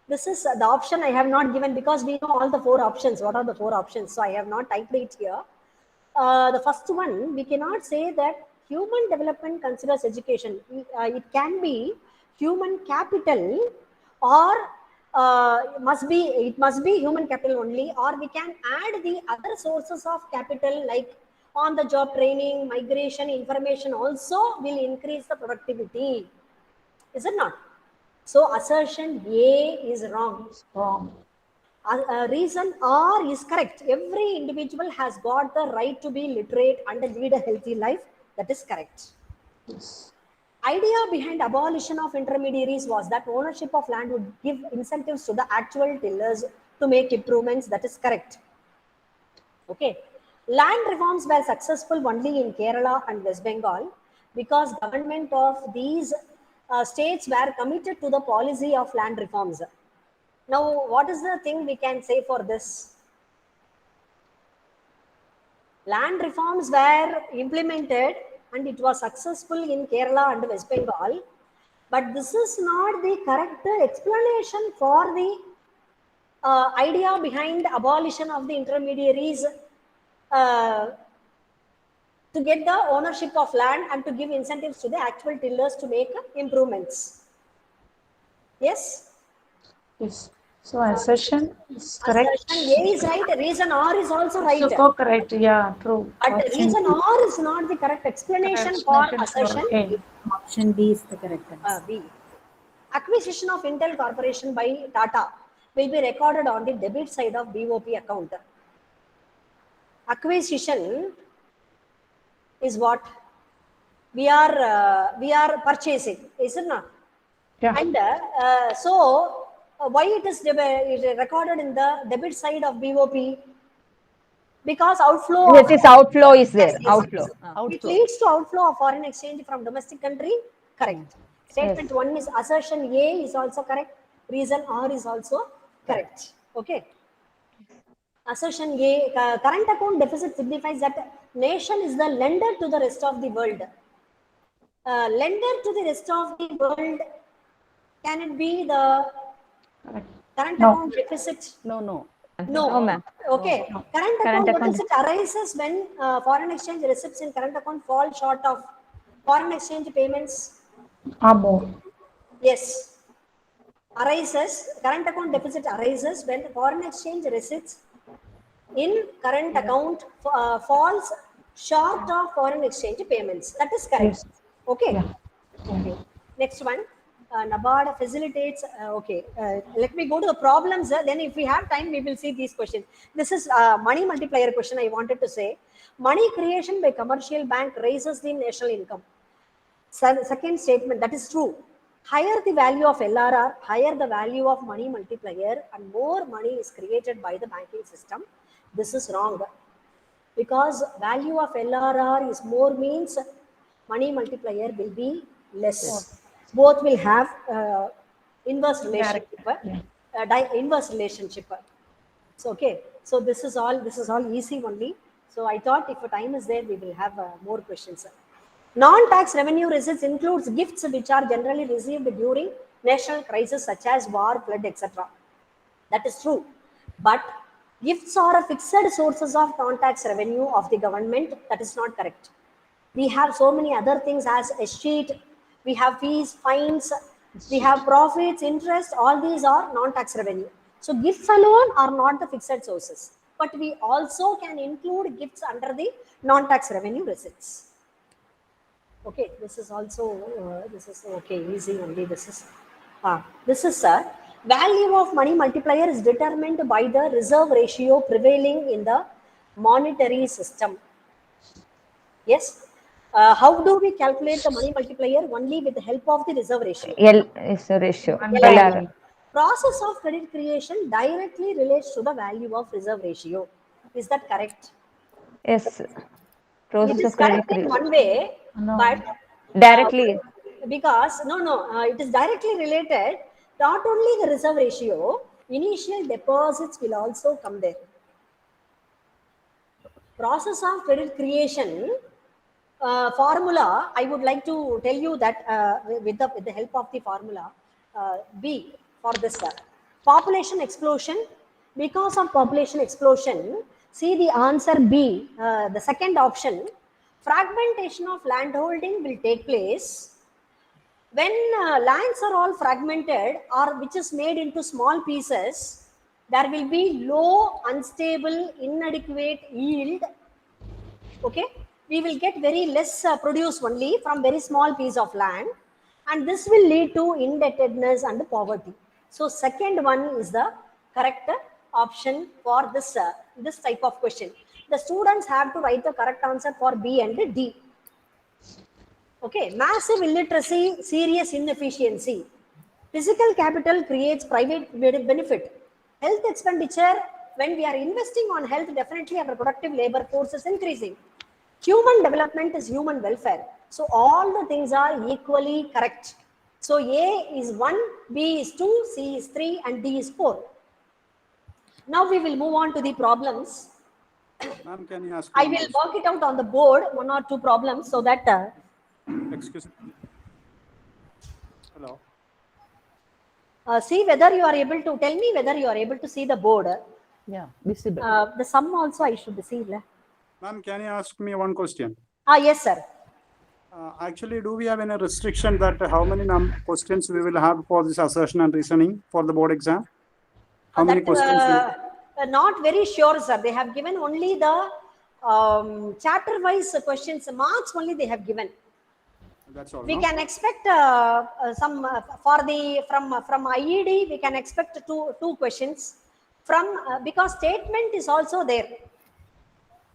Speaker 2: this is the option I have not given, because we know all the 4 options. What are the 4 options? So I have not typed it here. The first one, we cannot say that human development considers education. It can be human capital, or it must be human capital only, or we can add the other sources of capital like on the job training, migration, information also will increase the productivity. Is it not? So assertion A is wrong. Reason R is correct. Every individual has got the right to be literate and lead a healthy life. That is correct. Yes. Idea behind abolition of intermediaries was that ownership of land would give incentives to the actual tillers to make improvements. That is correct. Okay. Land reforms were successful only in Kerala and West Bengal, because government of these states were committed to the policy of land reforms. Now, what is the thing we can say for this? Land reforms were implemented and it was successful in Kerala and West Bengal, but this is not the correct explanation for the idea behind abolition of the intermediaries to get the ownership of land and to give incentives to the actual tillers to make improvements. Yes?
Speaker 8: Yes. So assertion is correct.
Speaker 2: Assertion A is right, reason R is also right.
Speaker 8: So correct, yeah, true.
Speaker 2: But reason R is not the correct explanation for assertion.
Speaker 8: A.
Speaker 6: Option B is the correct answer.
Speaker 2: B. Acquisition of Intel Corporation by Tata will be recorded on the debit side of BOP account. Acquisition is what we are purchasing, is it not?
Speaker 8: Yeah.
Speaker 2: And so why it is recorded in the debit side of BOP? Because outflow.
Speaker 7: Yes, its outflow is there.
Speaker 2: Yes,
Speaker 7: Outflow.
Speaker 2: It leads to outflow of foreign exchange from domestic country. Correct. Statement 1 is assertion A is also correct. Reason R is also correct. Okay. Assertion A, current account deficit signifies that nation is the lender to the rest of the world. Lender to the rest of the world, can it be the current
Speaker 8: No.
Speaker 2: account deficit?
Speaker 4: No, no.
Speaker 2: No.
Speaker 7: No, ma'am.
Speaker 2: Okay. Current
Speaker 7: Current
Speaker 2: account
Speaker 7: account
Speaker 2: deficit arises when foreign exchange receipts in current account fall short of foreign exchange payments.
Speaker 8: Or more.
Speaker 2: Yes. Current account deficit arises when foreign exchange receipts in current account falls short of foreign exchange payments. That is correct.
Speaker 8: Yes.
Speaker 2: Okay.
Speaker 8: Yeah.
Speaker 2: Okay. Next one. NABARD facilitates. Let me go to the problems. Then, if we have time, we will see these questions. This is money multiplier question. I wanted to say, money creation by commercial bank raises the national income. Second statement, that is true. Higher the value of LRR, higher the value of money multiplier, and more money is created by the banking system. This is wrong, because value of LRR is more means money multiplier will be less. Both will have inverse relationship. Inverse relationship. So okay. So this is all easy only. So I thought if time is there, we will have more questions. Non-tax revenue receipts includes gifts which are generally received during national crisis such as war, flood, etc. That is true. But gifts are fixed sources of non-tax revenue of the government. That is not correct. We have so many other things as a sheet. We have fees, fines. We have profits, interest. All these are non-tax revenue. So gifts alone are not the fixed sources. But we also can include gifts under the non-tax revenue receipts. Okay, this is also, this is okay, easy only. This is value of money multiplier is determined by the reserve ratio prevailing in the monetary system. Yes. How do we calculate the money multiplier? Only with the help of the reserve ratio.
Speaker 7: L is a ratio.
Speaker 2: LR.
Speaker 7: LR.
Speaker 2: Process of credit creation directly relates to the value of reserve ratio. Is that correct?
Speaker 7: Yes.
Speaker 2: It
Speaker 7: Process
Speaker 2: is
Speaker 7: of credit
Speaker 2: correct in
Speaker 7: creation.
Speaker 2: one way,
Speaker 8: No.
Speaker 2: but
Speaker 7: Directly.
Speaker 2: because it is directly related. Not only the reserve ratio, initial deposits will also come there. Process of credit creation formula, I would like to tell you that with the help of the formula B for this population explosion. Because of population explosion, see the answer B, the second option, fragmentation of landholding will take place. When lands are all fragmented or which is made into small pieces, there will be low, unstable, inadequate yield. Okay, we will get very less produce only from very small piece of land, and this will lead to indebtedness and poverty. So second one is the correct option for this this type of question. The students have to write the correct answer for B and D. Okay, massive illiteracy, serious inefficiency. Physical capital creates private benefit. Health expenditure, when we are investing on health, definitely our productive labor force is increasing. Human development is human welfare. So all the things are equally correct. So A is 1, B is 2, C is 3, and D is 4. Now we will move on to the problems.
Speaker 10: Ma'am, can you ask?
Speaker 2: I will work it out on the board, 1 or 2 problems, so that.
Speaker 10: Excuse me. Hello.
Speaker 2: See whether you are able to tell me whether you are able to see the board.
Speaker 4: Yeah, visible.
Speaker 2: The sum also I should see.
Speaker 10: Ma'am, can you ask me one question?
Speaker 2: Yes, sir.
Speaker 10: Actually, do we have any restriction that how many questions we will have for this assertion and reasoning for the board exam? How many questions?
Speaker 2: Not very sure, sir. They have given only the chapter-wise questions. Marks only they have given.
Speaker 10: That's all.
Speaker 2: We
Speaker 10: no?
Speaker 2: can expect some for the from IED. We can expect two questions from because statement is also there.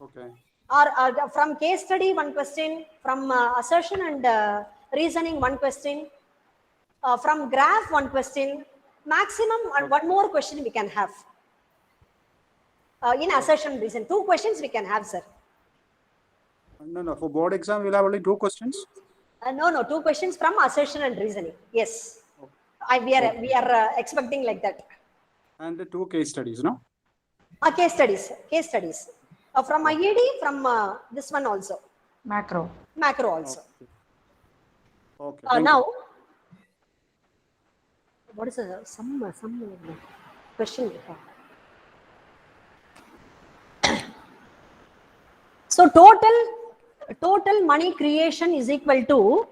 Speaker 10: Okay.
Speaker 2: Or from case study 1 question, from assertion and reasoning 1 question, from graph 1 question, maximum and 1 more question we can have. In assertion reason, 2 questions we can have, sir.
Speaker 10: No. For board exam, we'll have only 2 questions.
Speaker 2: No, 2 questions from assertion and reasoning. Yes. We are expecting like that.
Speaker 10: And the 2 case studies, no?
Speaker 2: Case studies. From IED, from this one also.
Speaker 8: Macro.
Speaker 2: Macro also.
Speaker 10: Okay. Thank
Speaker 2: Now,
Speaker 10: you.
Speaker 2: what is some question? So total money creation is equal to,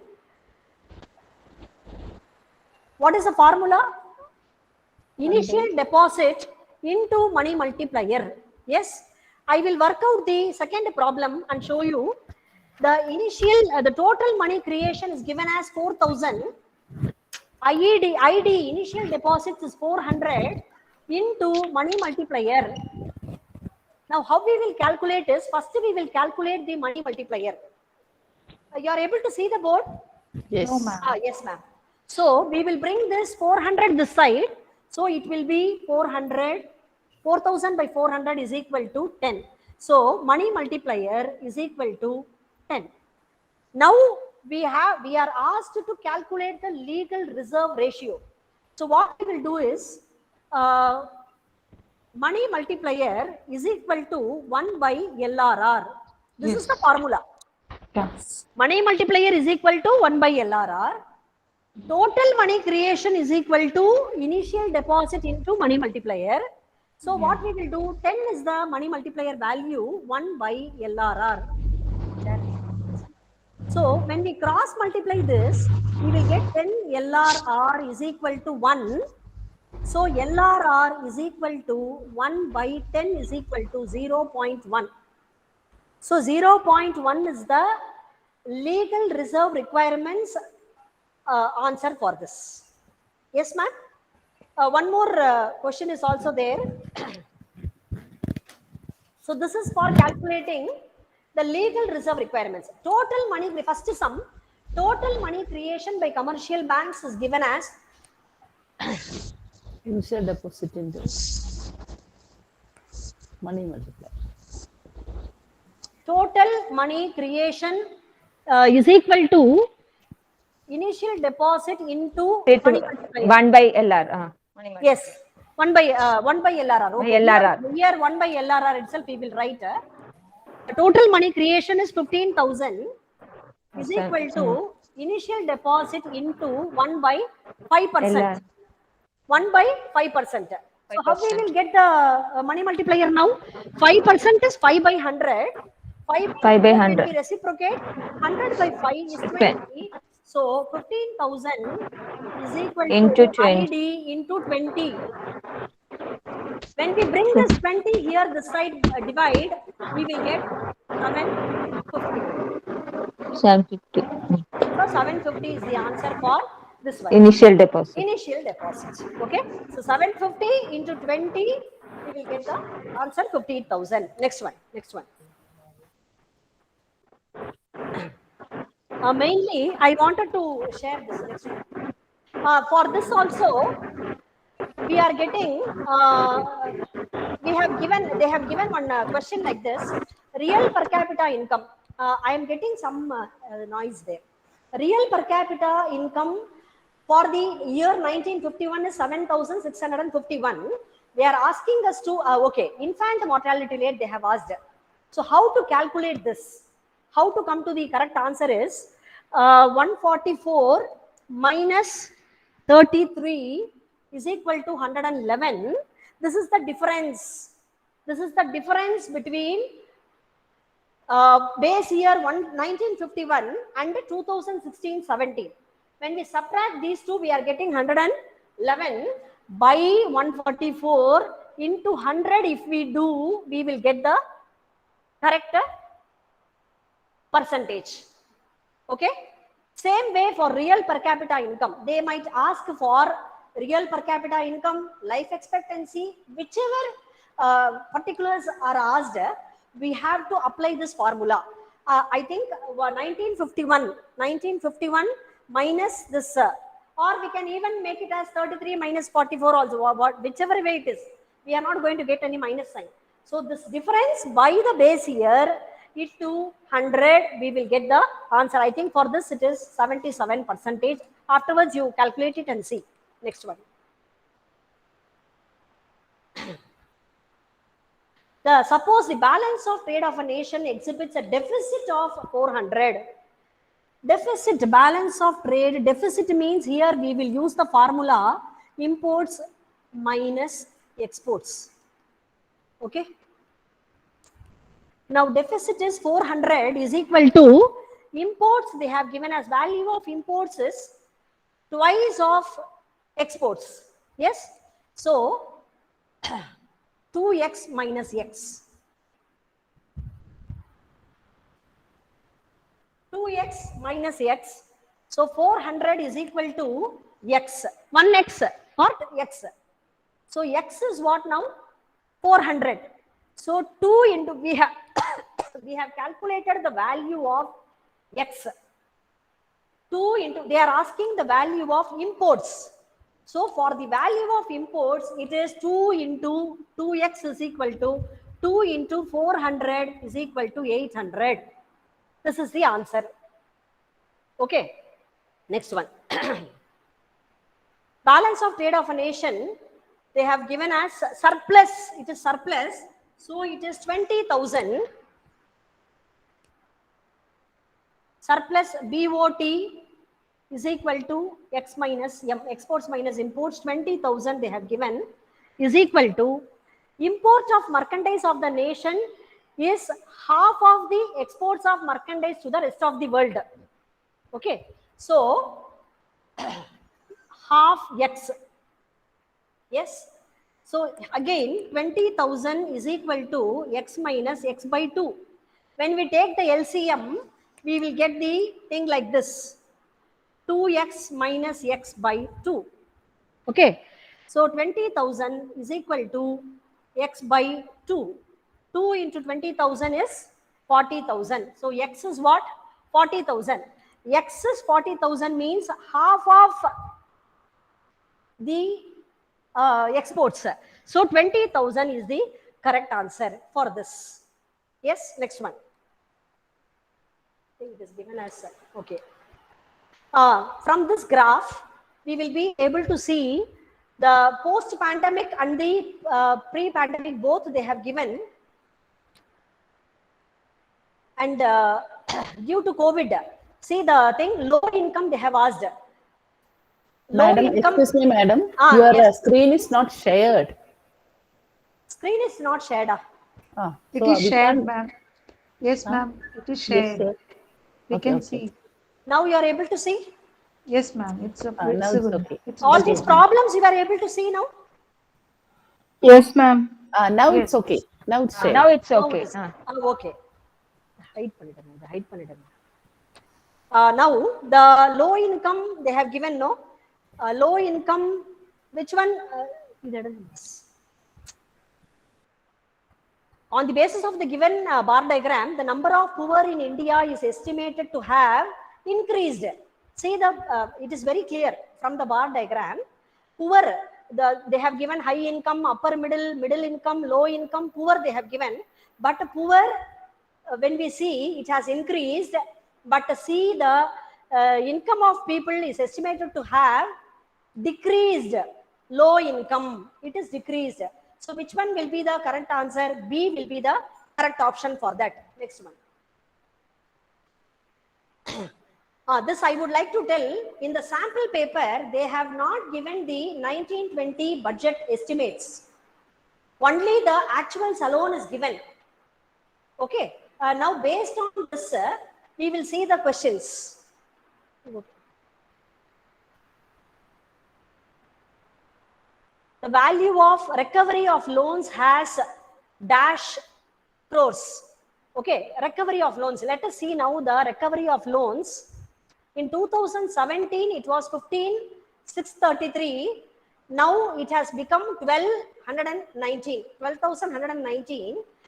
Speaker 2: what is the formula? Initial deposit into money multiplier. Yes, I will work out the second problem and show you the total money creation is given as 4,000. ID initial deposits is 400 into money multiplier. Now, how we will calculate is, first we will calculate the money multiplier. You are able to see the board?
Speaker 4: Yes.
Speaker 8: No, ma'am.
Speaker 2: Yes, ma'am. So, we will bring this 400 this side. So, it will be 400. 4,000 by 400 is equal to 10. So, money multiplier is equal to 10. Now, we are asked to calculate the legal reserve ratio. So, what we will do is, money multiplier is equal to 1 by LRR. This is the formula.
Speaker 8: Yes.
Speaker 2: Money multiplier is equal to 1 by LRR. Total money creation is equal to initial deposit into money multiplier. So what we will do, 10 is the money multiplier value, 1 by LRR. So when we cross multiply this, we will get 10 LRR is equal to 1. So LRR is equal to 1 by 10 is equal to 0.1. So 0.1 is the legal reserve requirements answer for this. Yes, ma'am? One more question is also there. So this is for calculating the legal reserve requirements. Total money, first sum, total money creation by commercial banks is given as
Speaker 4: Initial deposit into money multiplier.
Speaker 2: Total money creation is equal to initial deposit into money multiplier.
Speaker 7: 1 by LR.
Speaker 2: Yes, 1 by LRR. Okay.
Speaker 7: LRR.
Speaker 2: Here 1 by LRR itself we will write. The total money creation is 15,000 is equal to initial deposit into 1 by 5%. 1 by 5%. So how we will get the money multiplier now? 5% is 5 by 100. 5
Speaker 7: by 100.
Speaker 2: When we reciprocate, 100 by 5 is 20. So 15,000 is equal
Speaker 7: Into
Speaker 2: to
Speaker 7: 20.
Speaker 2: ID into 20. When we bring this 20 here, this side divide, we will get 750.
Speaker 7: 750.
Speaker 2: So 750 is the answer for this one.
Speaker 7: Initial deposit.
Speaker 2: Initial deposit. Okay. So 750 into 20, we will get the answer 58,000. Next one. Mainly, I wanted to share this next one. For this also, we are getting, they have given one question like this, real per capita income. I am getting some noise there. Real per capita income for the year 1951 is 7,651. They are asking us to, infant mortality rate they have asked. So how to calculate this? How to come to the correct answer is 144 minus 33 is equal to 111. This is the difference. This is the difference between base year 1951 and 2016-17. When we subtract these two, we are getting 111 by 144 into 100. If we do, we will get the correct percentage. Okay. Same way for real per capita income. They might ask for real per capita income, life expectancy, whichever particulars are asked, we have to apply this formula. I think 1951 minus this, or we can even make it as 33 minus 44 also, whichever way it is. We are not going to get any minus sign. So this difference by the base year it to 100, we will get the answer. I think for this it is 77%. Afterwards you calculate it and see. Next one. Suppose the balance of trade of a nation exhibits a deficit of 400. Deficit, balance of trade, deficit means here we will use the formula imports minus exports. Okay. Now deficit is 400 is equal to imports, they have given as value of imports is twice of exports. Yes. So 2x minus x. 2x minus x. So 400 is equal to x. 1x or x. So x is what now? 400. So 2 into, we have we have calculated the value of x. 2 into, they are asking the value of imports. So for the value of imports, it is 2 into 2x is equal to 2 into 400 is equal to 800. This is the answer. Okay. Next one. Balance of trade of a nation, they have given as surplus. It is surplus. So it is 20,000. Surplus BOT is equal to x minus m, exports minus imports, 20,000 they have given is equal to import of merchandise of the nation is half of the exports of merchandise to the rest of the world. Okay. So half x. Yes. So again 20,000 is equal to x minus x by 2. When we take the LCM, we will get the thing like this. 2x minus x by 2. Okay. So 20,000 is equal to x by 2. 2 into 20,000 is 40,000. So x is what? 40,000. X is 40,000 means half of the exports. So 20,000 is the correct answer for this. Yes, next one. I think it is given as, okay. From this graph, we will be able to see the post-pandemic and the pre-pandemic, both they have given. And due to COVID, see the thing, low income they have asked. Low
Speaker 4: Madam,
Speaker 2: income,
Speaker 4: excuse me, madam.
Speaker 2: yes.
Speaker 4: Your screen is not shared.
Speaker 2: Screen is not shared.
Speaker 8: It
Speaker 4: So
Speaker 8: is
Speaker 4: we
Speaker 8: shared,
Speaker 4: can't-
Speaker 8: ma'am. Yes, ma'am. It is
Speaker 4: Yes,
Speaker 8: shared.
Speaker 4: sir.
Speaker 8: We
Speaker 4: Okay,
Speaker 8: can
Speaker 4: okay.
Speaker 8: see.
Speaker 2: Now you are able to see?
Speaker 8: Yes, ma'am. It's a
Speaker 4: Now it's
Speaker 8: visible.
Speaker 4: okay.
Speaker 8: It's
Speaker 2: All
Speaker 8: visible.
Speaker 2: these problems you are able to see now?
Speaker 6: Yes, ma'am.
Speaker 4: Now
Speaker 8: Yes.
Speaker 4: it's okay. Now it's shared.
Speaker 7: Now it's
Speaker 2: Now
Speaker 7: okay.
Speaker 2: it is. Okay. Hide பண்ணிட்டேன். Now the low income they have given, no? Low income, which one? On the basis of the given bar diagram, the number of poor in India is estimated to have increased. See the, it is very clear from the bar diagram. Poor, they have given high income, upper middle income, low income, poor they have given. But poor, when we see, it has increased. But see the income of people is estimated to have decreased. Low income, it is decreased. So which one will be the correct answer? B will be the correct option for that. Next one. This I would like to tell, in the sample paper, they have not given the 1920 budget estimates. Only the actuals alone is given. Okay. Now based on this, we will see the questions. The value of recovery of loans has dash crores. Okay, recovery of loans. Let us see now the recovery of loans. In 2017, it was 15,633. Now it has become 12,119.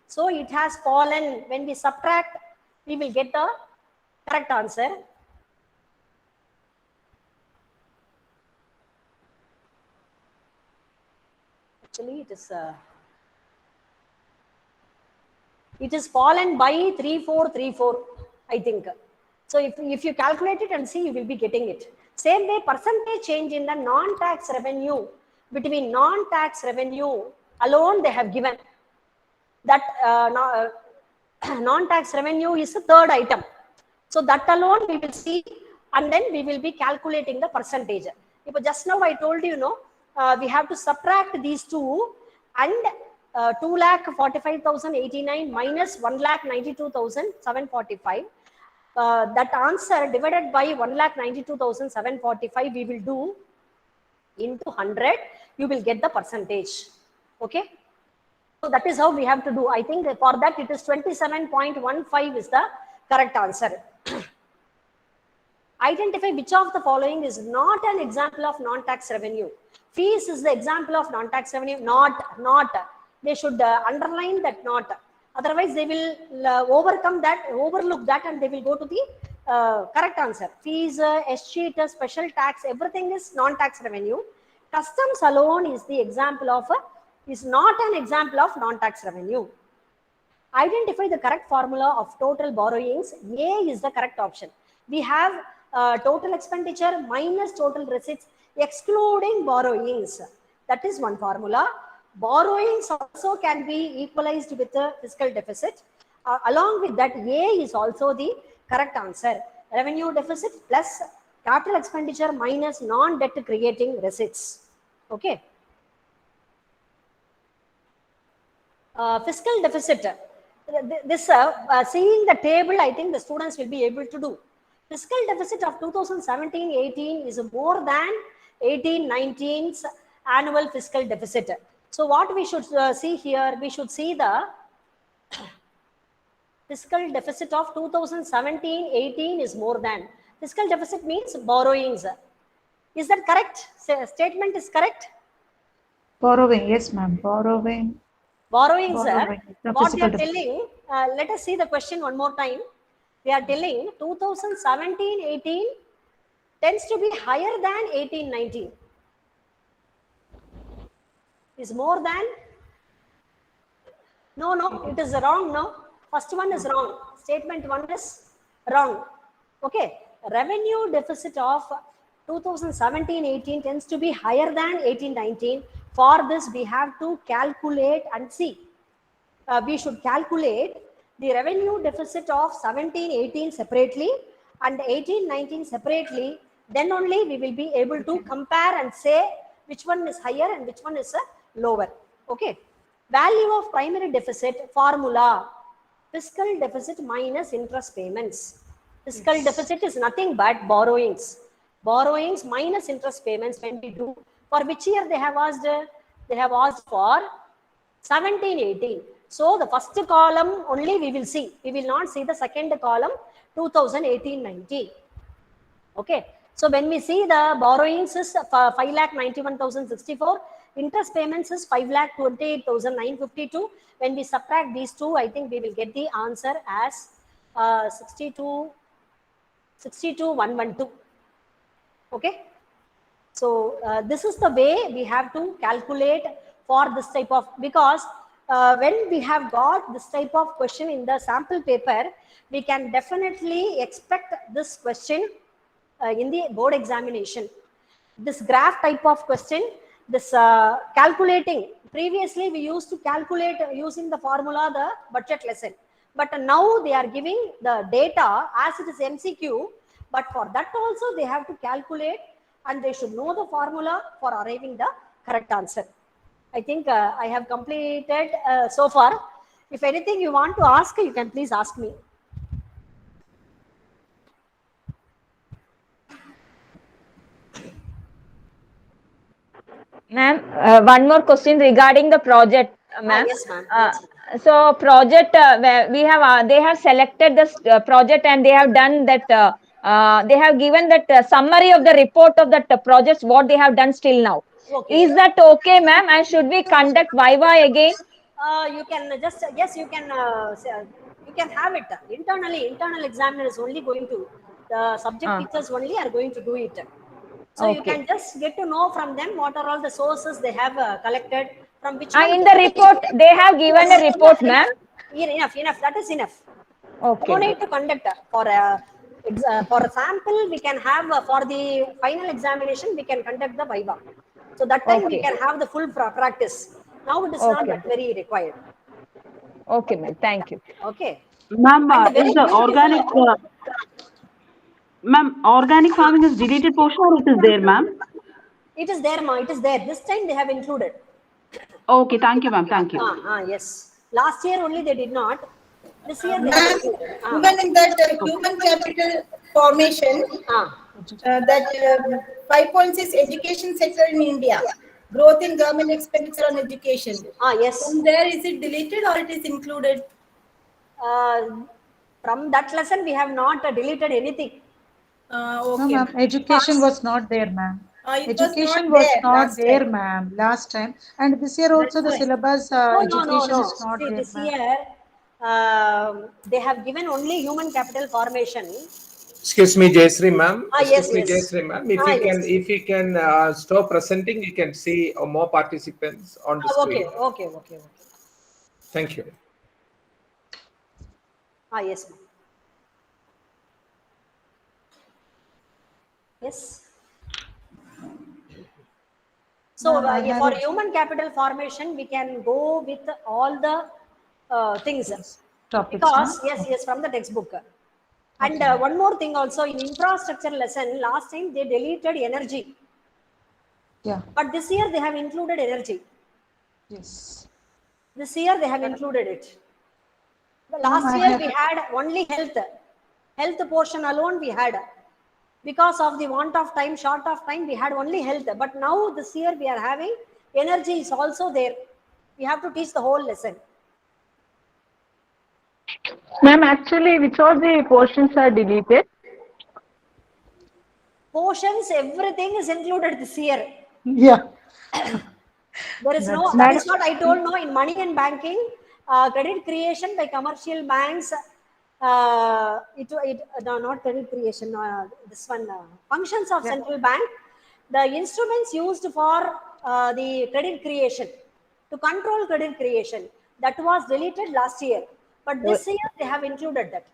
Speaker 2: So it has fallen. When we subtract, we will get the correct answer. Actually, it is It is fallen by 3434, I think. So if you calculate it and see, you will be getting it. Same way, percentage change in the non-tax revenue, between non-tax revenue alone they have given. That non-tax revenue is the third item. So that alone we will see, and then we will be calculating the percentage. If just now I told you, we have to subtract these two, and 2,45,089 minus 1,92,745. That answer divided by 1,92,745 we will do into 100. You will get the percentage. Okay. So that is how we have to do. I think for that it is 27.15 is the correct answer. Identify which of the following is not an example of non-tax revenue. Fees is the example of non-tax revenue. Not. They should underline that not. Otherwise, they will overlook that, and they will go to the correct answer. Fees, SG, special tax, everything is non-tax revenue. Customs alone is the example of is not an example of non-tax revenue. Identify the correct formula of total borrowings. A is the correct option. We have total expenditure minus total receipts excluding borrowings. That is one formula. Borrowings also can be equalized with the fiscal deficit. Along with that, A is also the correct answer. Revenue deficit plus capital expenditure minus non-debt creating receipts. Okay. Fiscal deficit. This seeing the table, I think the students will be able to do. Fiscal deficit of 2017-18 is more than 18-19's annual fiscal deficit. So what we should see here, we should see the fiscal deficit of 2017-18 is more than. Fiscal deficit means borrowings. Is that correct? Statement is correct?
Speaker 8: Borrowing, yes ma'am, borrowings.
Speaker 2: What we are telling, let us see the question one more time. We are telling 2017-18 tends to be higher than 18-19. Is more than? No, it is wrong. No, first one is wrong. Statement one is wrong. Okay, revenue deficit of 2017-18 tends to be higher than 18-19. For this, we have to calculate and see. We should calculate the revenue deficit of 17-18 separately and 18-19 separately. Then only we will be able to compare and say which one is higher and which one is lower. Okay. Value of primary deficit formula. Fiscal deficit minus interest payments. Fiscal deficit is nothing but borrowings. Borrowings minus interest payments when we do. For which year they have asked? They have asked for 17-18. So the first column only we will see. We will not see the second column 2018-19. Okay. So when we see the borrowings is 5,91,064, interest payments is 5,28,952. When we subtract these two, I think we will get the answer as 62,112. Okay. So this is the way we have to calculate for this type of, because when we have got this type of question in the sample paper, we can definitely expect this question in the board examination. This graph type of question, this calculating, previously we used to calculate using the formula, the budget lesson. But now they are giving the data as it is MCQ, but for that also they have to calculate and they should know the formula for arriving the correct answer. I think I have completed so far. If anything you want to ask, you can please ask me.
Speaker 7: Ma'am, one more question regarding the project, ma'am.
Speaker 2: Yes, ma'am.
Speaker 7: So project, where we have, they have selected this project and they have done that, they have given that summary of the report of that projects, what they have done till now.
Speaker 2: Okay.
Speaker 7: Is that okay, ma'am? And should we conduct Viva again?
Speaker 2: You can just, yes, you can have it internally. Internal examiner is only going to, the subject teachers only are going to do it. So you can just get to know from them what are all the sources they have collected, from which
Speaker 7: in the report, they have given a report, ma'am.
Speaker 2: Enough. That is enough.
Speaker 7: Okay.
Speaker 2: No need to conduct for a sample. We can have for the final examination. We can conduct the viva. So that time we
Speaker 7: Okay.
Speaker 2: can have the full practice. Now it is not
Speaker 7: Okay.
Speaker 2: that very required.
Speaker 7: Okay, ma'am. Thank you.
Speaker 2: Okay.
Speaker 11: Ma'am,
Speaker 2: And very
Speaker 11: is the
Speaker 2: beautiful.
Speaker 11: organic, ma'am, organic farming is deleted portion or it is there, ma'am?
Speaker 2: It is there, ma. It is there. This time they have included.
Speaker 11: Okay, thank you, ma'am. Thank you.
Speaker 2: Yes. Last year only they did not. This year they
Speaker 5: Ma'am,
Speaker 2: have included.
Speaker 5: even in that human capital formation, that 5.6 education sector in India, growth in government expenditure on education.
Speaker 2: Yes.
Speaker 5: From there, is it deleted or it is included?
Speaker 2: From that lesson, we have not deleted anything.
Speaker 8: No,
Speaker 5: Okay.
Speaker 8: ma'am. Education was not there, ma'am. Education was not there, ma'am, last time. And this year also the syllabus education is not
Speaker 2: See,
Speaker 8: there,
Speaker 2: this
Speaker 8: ma'am.
Speaker 2: year, they have given only human capital formation.
Speaker 1: Excuse me, Jayashree ma'am.
Speaker 2: Yes.
Speaker 1: Jayashree ma'am. If you can stop presenting, you can see more participants on the screen.
Speaker 2: Okay.
Speaker 1: Thank you.
Speaker 2: Yes, ma'am. Yes. So for human capital formation, we can go with all the things.
Speaker 8: Topics,
Speaker 2: Because yes, from the textbook. And one more thing also, in infrastructure lesson, last time they deleted energy.
Speaker 8: Yeah.
Speaker 2: But this year they have included energy.
Speaker 8: Yes.
Speaker 2: This year they have included it. The last year we had only health. Health portion alone we had. Because of the want of time, short of time, we had only health. But now this year we are having energy is also there. We have to teach the whole lesson.
Speaker 7: Ma'am, actually, which all the portions are deleted?
Speaker 2: Portions, everything is included this year.
Speaker 8: Yeah.
Speaker 2: There is no, that is what I told, no, in money and banking, credit creation by commercial banks, no, not credit creation, this one, functions of central bank, the instruments used for the credit creation, to control credit creation, that was deleted last year. But this year they have included that.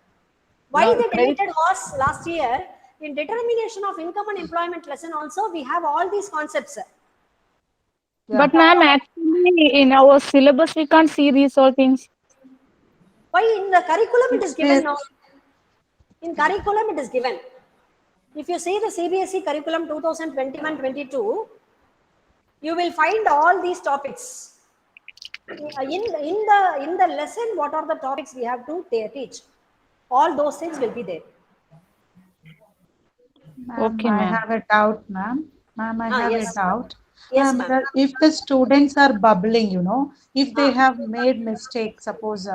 Speaker 2: Why they deleted was last year, in determination of income and employment lesson also, we have all these concepts.
Speaker 7: Yeah. But ma'am, actually in our syllabus, we can't see these all things.
Speaker 2: Why in the curriculum it is given now? In curriculum it is given. If you see the CBSE curriculum 2021-22, you will find all these topics. In the lesson, what are the topics we have to teach? All those things will be there.
Speaker 8: Okay, I have a doubt, ma'am. Ma'am, I have a doubt.
Speaker 2: Yes, ma'am.
Speaker 8: If the students are bubbling, if they have made mistakes, suppose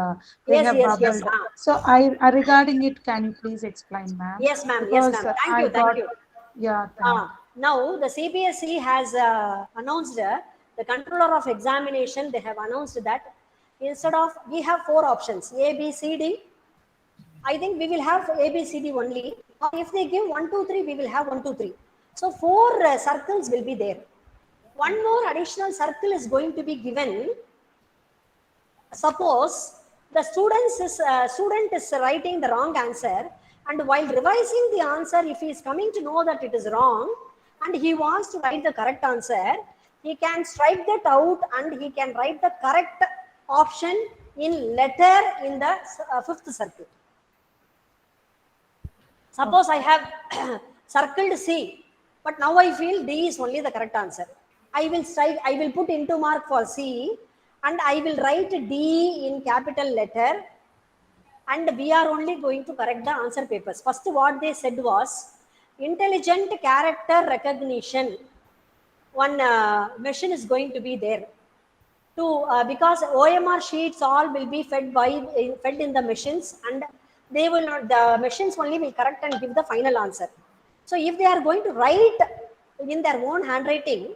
Speaker 8: they have bubbled. So regarding it, can you please explain, ma'am?
Speaker 2: Yes, ma'am. Yes, ma'am. Thank you.
Speaker 8: Yeah.
Speaker 2: Now the CBSE has announced, the controller of examination, they have announced that instead of, we have 4 options, A, B, C, D. I think we will have A, B, C, D only. Or if they give 1, 2, 3, we will have 1, 2, 3. So 4 circles will be there. One more additional circle is going to be given. Suppose the student is writing the wrong answer, and while revising the answer, if he is coming to know that it is wrong and he wants to write the correct answer, he can strike that out and he can write the correct option in letter in the 5th circle. Suppose I have circled C, but now I feel D is only the correct answer. I will put into mark for C and I will write D in capital letter, and we are only going to correct the answer papers. First, what they said was intelligent character recognition. One machine is going to be there. Because OMR sheets all will be fed in the machines, and they will not, the machines only will correct and give the final answer. So if they are going to write in their own handwriting,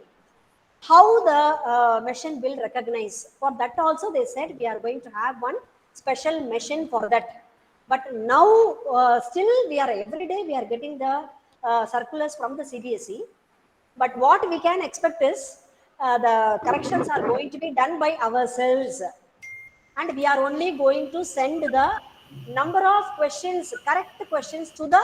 Speaker 2: how the machine will recognize? For that also they said we are going to have one special machine for that. But now still every day we are getting the circulars from the CBSE. But what we can expect is the corrections are going to be done by ourselves. and we are only going to send the number of questions, correct questions to the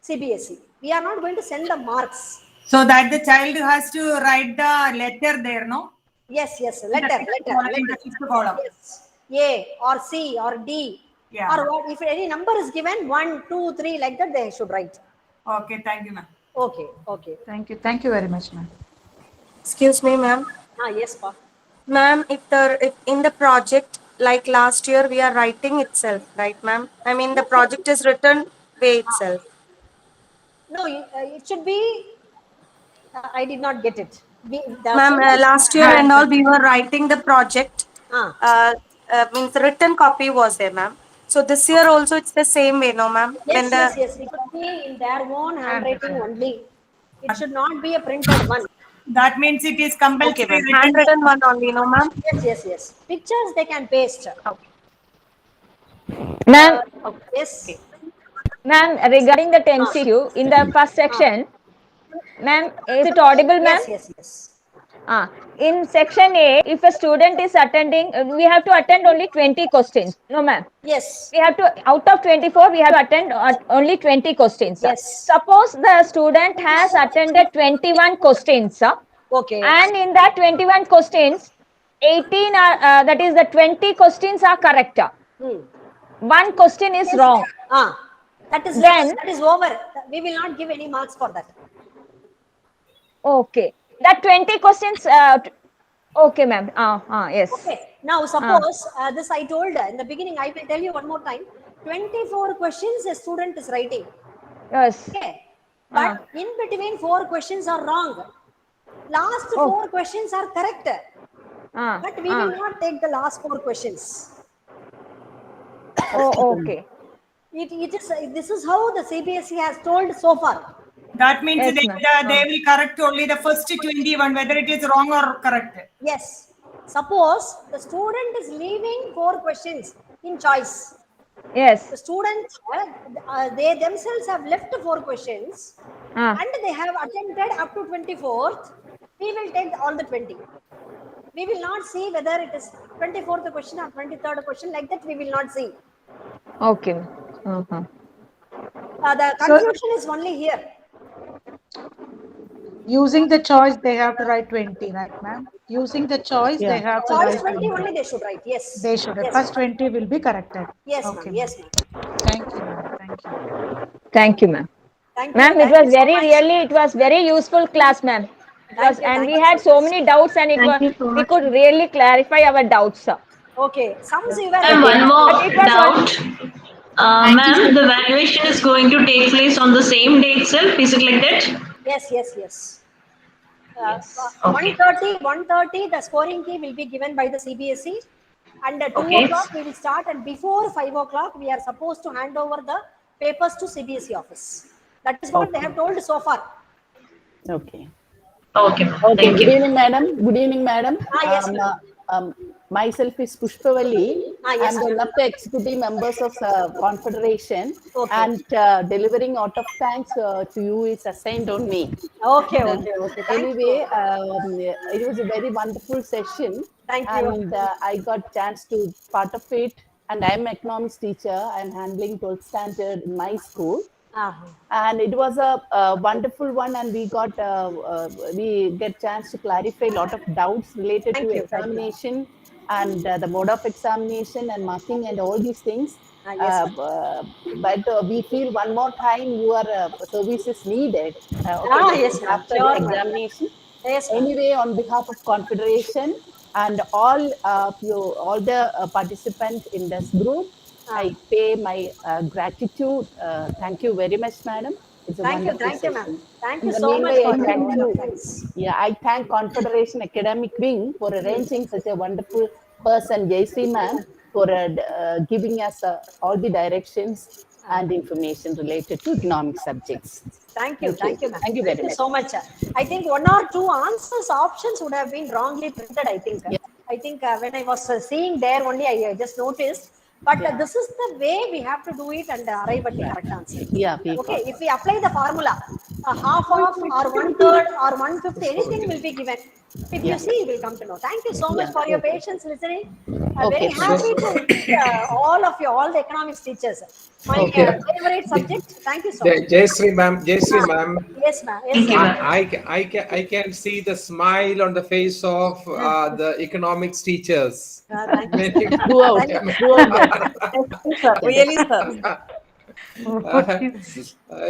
Speaker 2: CBSE. We are not going to send the marks.
Speaker 12: So that the child has to write the letter there, no?
Speaker 2: Yes, letter.
Speaker 12: In the fifth column.
Speaker 2: Yes. A or C or D.
Speaker 12: Yeah.
Speaker 2: Or what, if any number is given, 1, 2, 3, like that, they should write.
Speaker 12: Okay, thank you, ma'am.
Speaker 2: Okay.
Speaker 8: Thank you very much, ma'am.
Speaker 13: Excuse me, ma'am.
Speaker 2: Yes, Pa.
Speaker 13: Ma'am, if in the project, like last year, we are writing itself, right, ma'am? I mean, the project is written way itself.
Speaker 2: No, it should be, I did not get it.
Speaker 13: Ma'am, last year and all, we were writing the project. Means the written copy was there, ma'am. So this year also, it's the same way, no, ma'am?
Speaker 2: Yes. It should be in their own handwriting only. It should not be a printed one.
Speaker 12: That means it is compulsory.
Speaker 13: Okay, handwritten one only, no, ma'am?
Speaker 2: Yes. Pictures they can paste.
Speaker 13: Okay.
Speaker 7: Ma'am,
Speaker 2: Yes.
Speaker 7: ma'am, regarding the 10CQ, in the first section, ma'am, is it audible, ma'am?
Speaker 2: Yes.
Speaker 7: In section A, if a student is attending, we have to attend only 20 questions. No, ma'am.
Speaker 2: Yes.
Speaker 7: We have to, out of 24, we have to attend only 20 questions.
Speaker 2: Yes.
Speaker 7: Suppose the student has attended 21 questions.
Speaker 2: Okay.
Speaker 7: And in that 21 questions, 18 are, that is the 20 questions are correct. One question is wrong.
Speaker 2: That is over. We will not give any marks for that.
Speaker 7: Okay. That 20 questions, okay, ma'am. Yes.
Speaker 2: Okay. Now, suppose this I told in the beginning, I will tell you one more time. 24 questions a student is writing.
Speaker 7: Yes.
Speaker 2: Okay. But in between 4 questions are wrong. Last 4 questions are correct. But we will not take the last 4 questions.
Speaker 7: Okay.
Speaker 2: This is how the CBSE has told so far.
Speaker 12: That means
Speaker 7: Yes,
Speaker 12: they will correct only the first 21, whether it is wrong or correct.
Speaker 2: Yes. Suppose the student is leaving 4 questions in choice.
Speaker 7: Yes.
Speaker 2: The students, they themselves have left 4 questions and they have attempted up to 24th. We will take all the 20. We will not see whether it is 24th question or 23rd question, like that we will not see.
Speaker 7: Okay.
Speaker 2: The confusion is only here.
Speaker 8: Using the choice, they have to write 20, right, ma'am? Using the choice, they have to
Speaker 2: Choice
Speaker 8: write
Speaker 2: 20 only they should write, yes.
Speaker 8: They should.
Speaker 2: Yes,
Speaker 8: First 20 will be corrected.
Speaker 2: Yes,
Speaker 8: Okay,
Speaker 2: ma'am. Yes, ma'am.
Speaker 8: Thank you, ma'am. Thank you.
Speaker 7: Thank you, ma'am.
Speaker 2: Thank you.
Speaker 7: Ma'am, it was it was very useful class, ma'am. And we had so many doubts and we could really clarify our doubts.
Speaker 2: Okay.
Speaker 14: And one more doubt. Ma'am, the valuation is going to take place on the same day itself. Is it like that?
Speaker 2: Yes. 1:30, the scoring key will be given by the CBSE. And at 2 o'clock, we will start. And before 5 o'clock, we are supposed to hand over the papers to CBSE office. That is what they have told so far.
Speaker 4: Okay.
Speaker 14: Okay.
Speaker 4: Good evening, madam. Good evening, madam.
Speaker 2: Yes, ma'am.
Speaker 4: Myself is Pushpavalli.
Speaker 2: Yes,
Speaker 4: I'm one of the executive members of Confederation, and delivering out of thanks to you is assigned on me.
Speaker 2: Okay.
Speaker 4: Anyway, it was a very wonderful session.
Speaker 2: Thank you.
Speaker 4: And I got chance to part of it. And I'm an economics teacher. I'm handling 12th standard in my school. And it was a wonderful one, and we get chance to clarify a lot of doubts related to examination and the mode of examination and marking and all these things. But we feel one more time your service is needed after the examination. Anyway, on behalf of Confederation and all the participants in this group, I pay my gratitude. Thank you very much, madam. It's a wonderful
Speaker 2: Thank you, ma'am.
Speaker 4: session.
Speaker 2: Thank you so much for
Speaker 4: I thank Confederation Academic Wing for arranging such a wonderful person, Jayshree ma'am, for giving us all the directions and information related to economic subjects.
Speaker 2: Thank you, ma'am.
Speaker 4: Thank you very much.
Speaker 2: So much. I think 1 or 2 answers options would have been wrongly printed. I think. I think when I was seeing there only, I just noticed. But this is the way we have to do it and arrive at the correct answer. Okay, if we apply the formula, half of or 1/3 or 1/5, anything will be given. If you see, you will come to know. Thank you so much for your patience listening. I'm very
Speaker 4: Okay.
Speaker 2: happy to meet all of you, all the economics teachers. My
Speaker 4: Okay.
Speaker 2: favorite subject. Thank you so much.
Speaker 1: Jayashree ma'am.
Speaker 2: Yes, ma'am. Yes,
Speaker 14: Thank you,
Speaker 2: sir.
Speaker 14: ma'am.
Speaker 1: I can see the smile on the face of the economics teachers.
Speaker 2: Thank you.
Speaker 1: Many-
Speaker 4: Throughout, throughout the
Speaker 13: Really, sir.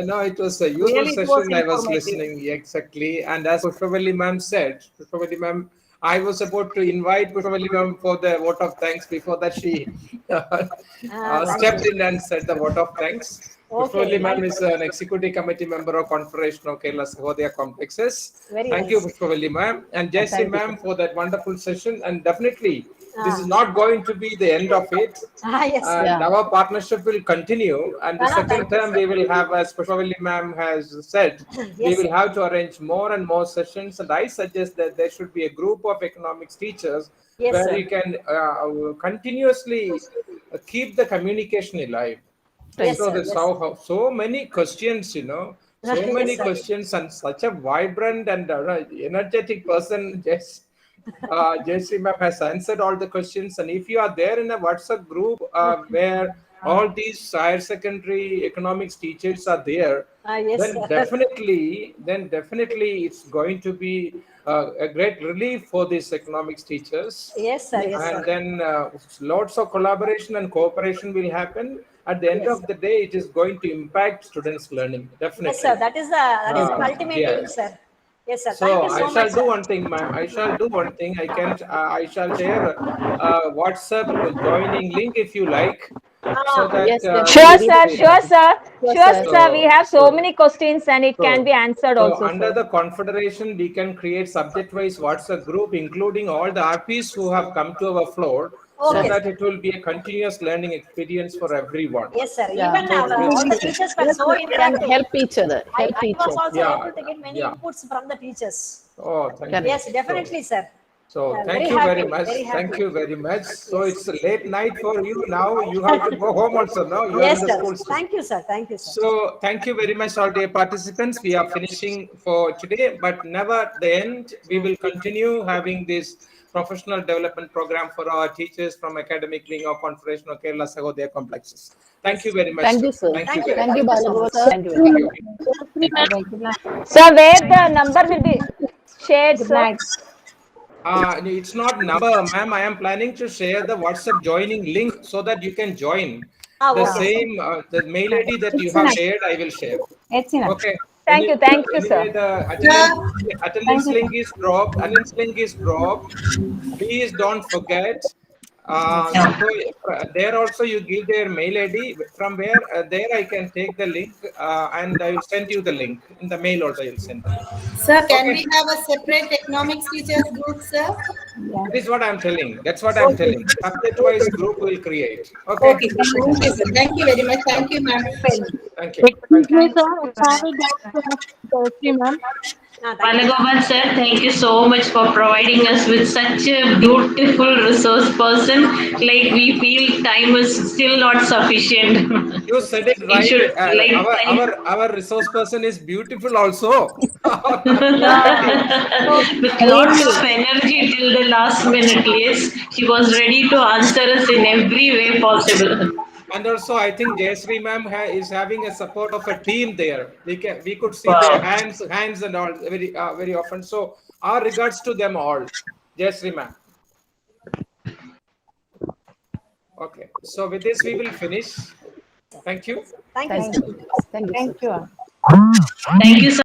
Speaker 1: No, it was a useful
Speaker 13: Really, it was
Speaker 1: session. I was
Speaker 13: informative.
Speaker 1: listening exactly, and as Pushpavalli ma'am said, I was about to invite Pushpavalli ma'am for the vote of thanks. Before that, she stepped in and said the vote of thanks. Pushpavalli ma'am is an executive committee member of Confederation of Kerala Sahodaya Complexes.
Speaker 2: Very
Speaker 1: Thank you,
Speaker 2: nice.
Speaker 1: Pushpavalli ma'am, and
Speaker 4: Thank
Speaker 1: Jayashree
Speaker 4: you.
Speaker 1: ma'am for that wonderful session. And definitely, this is not going to be the end of it.
Speaker 2: Yes, sir.
Speaker 1: And our partnership will continue. And the second
Speaker 2: thank you,
Speaker 1: term, we will have, as Pushpavalli ma'am has said, we
Speaker 2: Yes,
Speaker 1: will
Speaker 2: sir.
Speaker 1: have to arrange more and more sessions. And I suggest that there should be a group of economics teachers
Speaker 2: Yes,
Speaker 1: where
Speaker 2: sir.
Speaker 1: you can continuously keep the communication alive.
Speaker 2: Yes,
Speaker 1: So
Speaker 2: sir.
Speaker 1: there's
Speaker 2: Yes.
Speaker 1: so many questions, so
Speaker 2: Yes,
Speaker 1: many
Speaker 2: sir.
Speaker 1: questions, and such a vibrant and energetic person. Yes. Jayashree ma'am has answered all the questions, and if you are there in a WhatsApp group where all these higher secondary economics teachers are there,
Speaker 2: Yes,
Speaker 1: then
Speaker 2: sir.
Speaker 1: definitely it's going to be a great relief for these economics teachers.
Speaker 2: Yes, sir. Yes,
Speaker 1: And
Speaker 2: sir.
Speaker 1: then lots of collaboration and cooperation will happen. At the end
Speaker 2: Yes,
Speaker 1: of the day, it is going to impact students' learning. Definitely.
Speaker 2: Yes, sir. That is the ultimate aim,
Speaker 1: Yes.
Speaker 2: sir. Yes, sir.
Speaker 1: So
Speaker 2: Thank you
Speaker 1: I
Speaker 2: so
Speaker 1: shall
Speaker 2: much,
Speaker 1: do
Speaker 2: sir.
Speaker 1: one thing, ma'am. I shall do one thing. I shall share WhatsApp joining link if you like, so that
Speaker 4: Yes,
Speaker 7: Sure,
Speaker 4: definitely.
Speaker 7: sir. Sure, sir.
Speaker 4: Sure,
Speaker 7: Sure,
Speaker 4: sir.
Speaker 7: sir. We have so
Speaker 1: So-
Speaker 7: many questions and it can be answered
Speaker 1: So
Speaker 7: also,
Speaker 1: under
Speaker 7: sir.
Speaker 1: the Confederation, we can create subject-wise WhatsApp group, including all the RPs who have come to our floor, so
Speaker 2: Okay,
Speaker 1: that
Speaker 2: sir.
Speaker 1: it will be a continuous learning experience for everyone.
Speaker 2: Yes, sir.
Speaker 4: Yeah.
Speaker 2: Even all the teachers were so
Speaker 4: And
Speaker 2: interactive.
Speaker 4: help each other. Help
Speaker 2: I
Speaker 4: each
Speaker 2: was
Speaker 4: other.
Speaker 2: also
Speaker 1: Yeah,
Speaker 2: able to get many
Speaker 1: yeah.
Speaker 2: inputs from the teachers.
Speaker 1: Oh, thank
Speaker 4: Correct.
Speaker 1: you.
Speaker 2: Yes, definitely, sir.
Speaker 1: So
Speaker 2: Yeah,
Speaker 1: thank
Speaker 2: very
Speaker 1: you very
Speaker 2: happy,
Speaker 1: much.
Speaker 2: very happy.
Speaker 1: Thank you very much. So it's a late night for you now. You have to go home also now. You are
Speaker 2: Yes,
Speaker 1: in the
Speaker 2: sir.
Speaker 1: school.
Speaker 2: Thank you, sir. Thank you, sir.
Speaker 1: So thank you very much, all dear participants. We are finishing for today, but never at the end. We will continue having this professional development program for our teachers from academic wing of Confederation of Kerala Sahodaya Complexes. Thank you very much.
Speaker 4: Thank you, sir.
Speaker 1: Thank
Speaker 2: Thank
Speaker 1: you.
Speaker 2: you.
Speaker 1: very
Speaker 4: Thank you,
Speaker 1: much.
Speaker 4: Balagopal sir. Thank you.
Speaker 7: Sir, where the number will be shared, sir?
Speaker 1: It's not number, ma'am. I am planning to share the WhatsApp joining link so that you can join. The
Speaker 2: Okay.
Speaker 1: same, the mail ID that you have shared, I will share. Okay.
Speaker 7: Thank you,
Speaker 1: Anyway,
Speaker 7: sir.
Speaker 1: the attendance link is dropped. Attendance link is dropped. Please don't forget. So there also you give their mail ID from where there I can take the link and I will send you the link in the mail also. I will send the link.
Speaker 5: Sir, can
Speaker 1: Okay.
Speaker 5: we have a separate economics teachers group, sir?
Speaker 1: That is what I'm telling. That's what I'm telling. Subject-wise group will create. Okay.
Speaker 5: Okay, sir. Thank you, sir. Thank you very much. Thank you, ma'am.
Speaker 1: Thank you.
Speaker 11: Excuse me, sir. Ma'am.
Speaker 14: Balagopal sir, thank you so much for providing us with such a beautiful resource person. Like we feel time is still not sufficient.
Speaker 1: You said it
Speaker 14: We
Speaker 1: right.
Speaker 14: should, like,
Speaker 1: Our resource person is beautiful also.
Speaker 14: with lots of energy till the last minute. Yes, she was ready to answer us in every way possible.
Speaker 1: And also, I think Jayashree ma'am is having a support of a team there. We could see
Speaker 14: Wow.
Speaker 1: their hands and all very often. So our regards to them all, Jayashree ma'am. Okay. So with this, we will finish. Thank you.
Speaker 2: Thank you, sir.
Speaker 4: Thank you.
Speaker 14: Thank you, sir.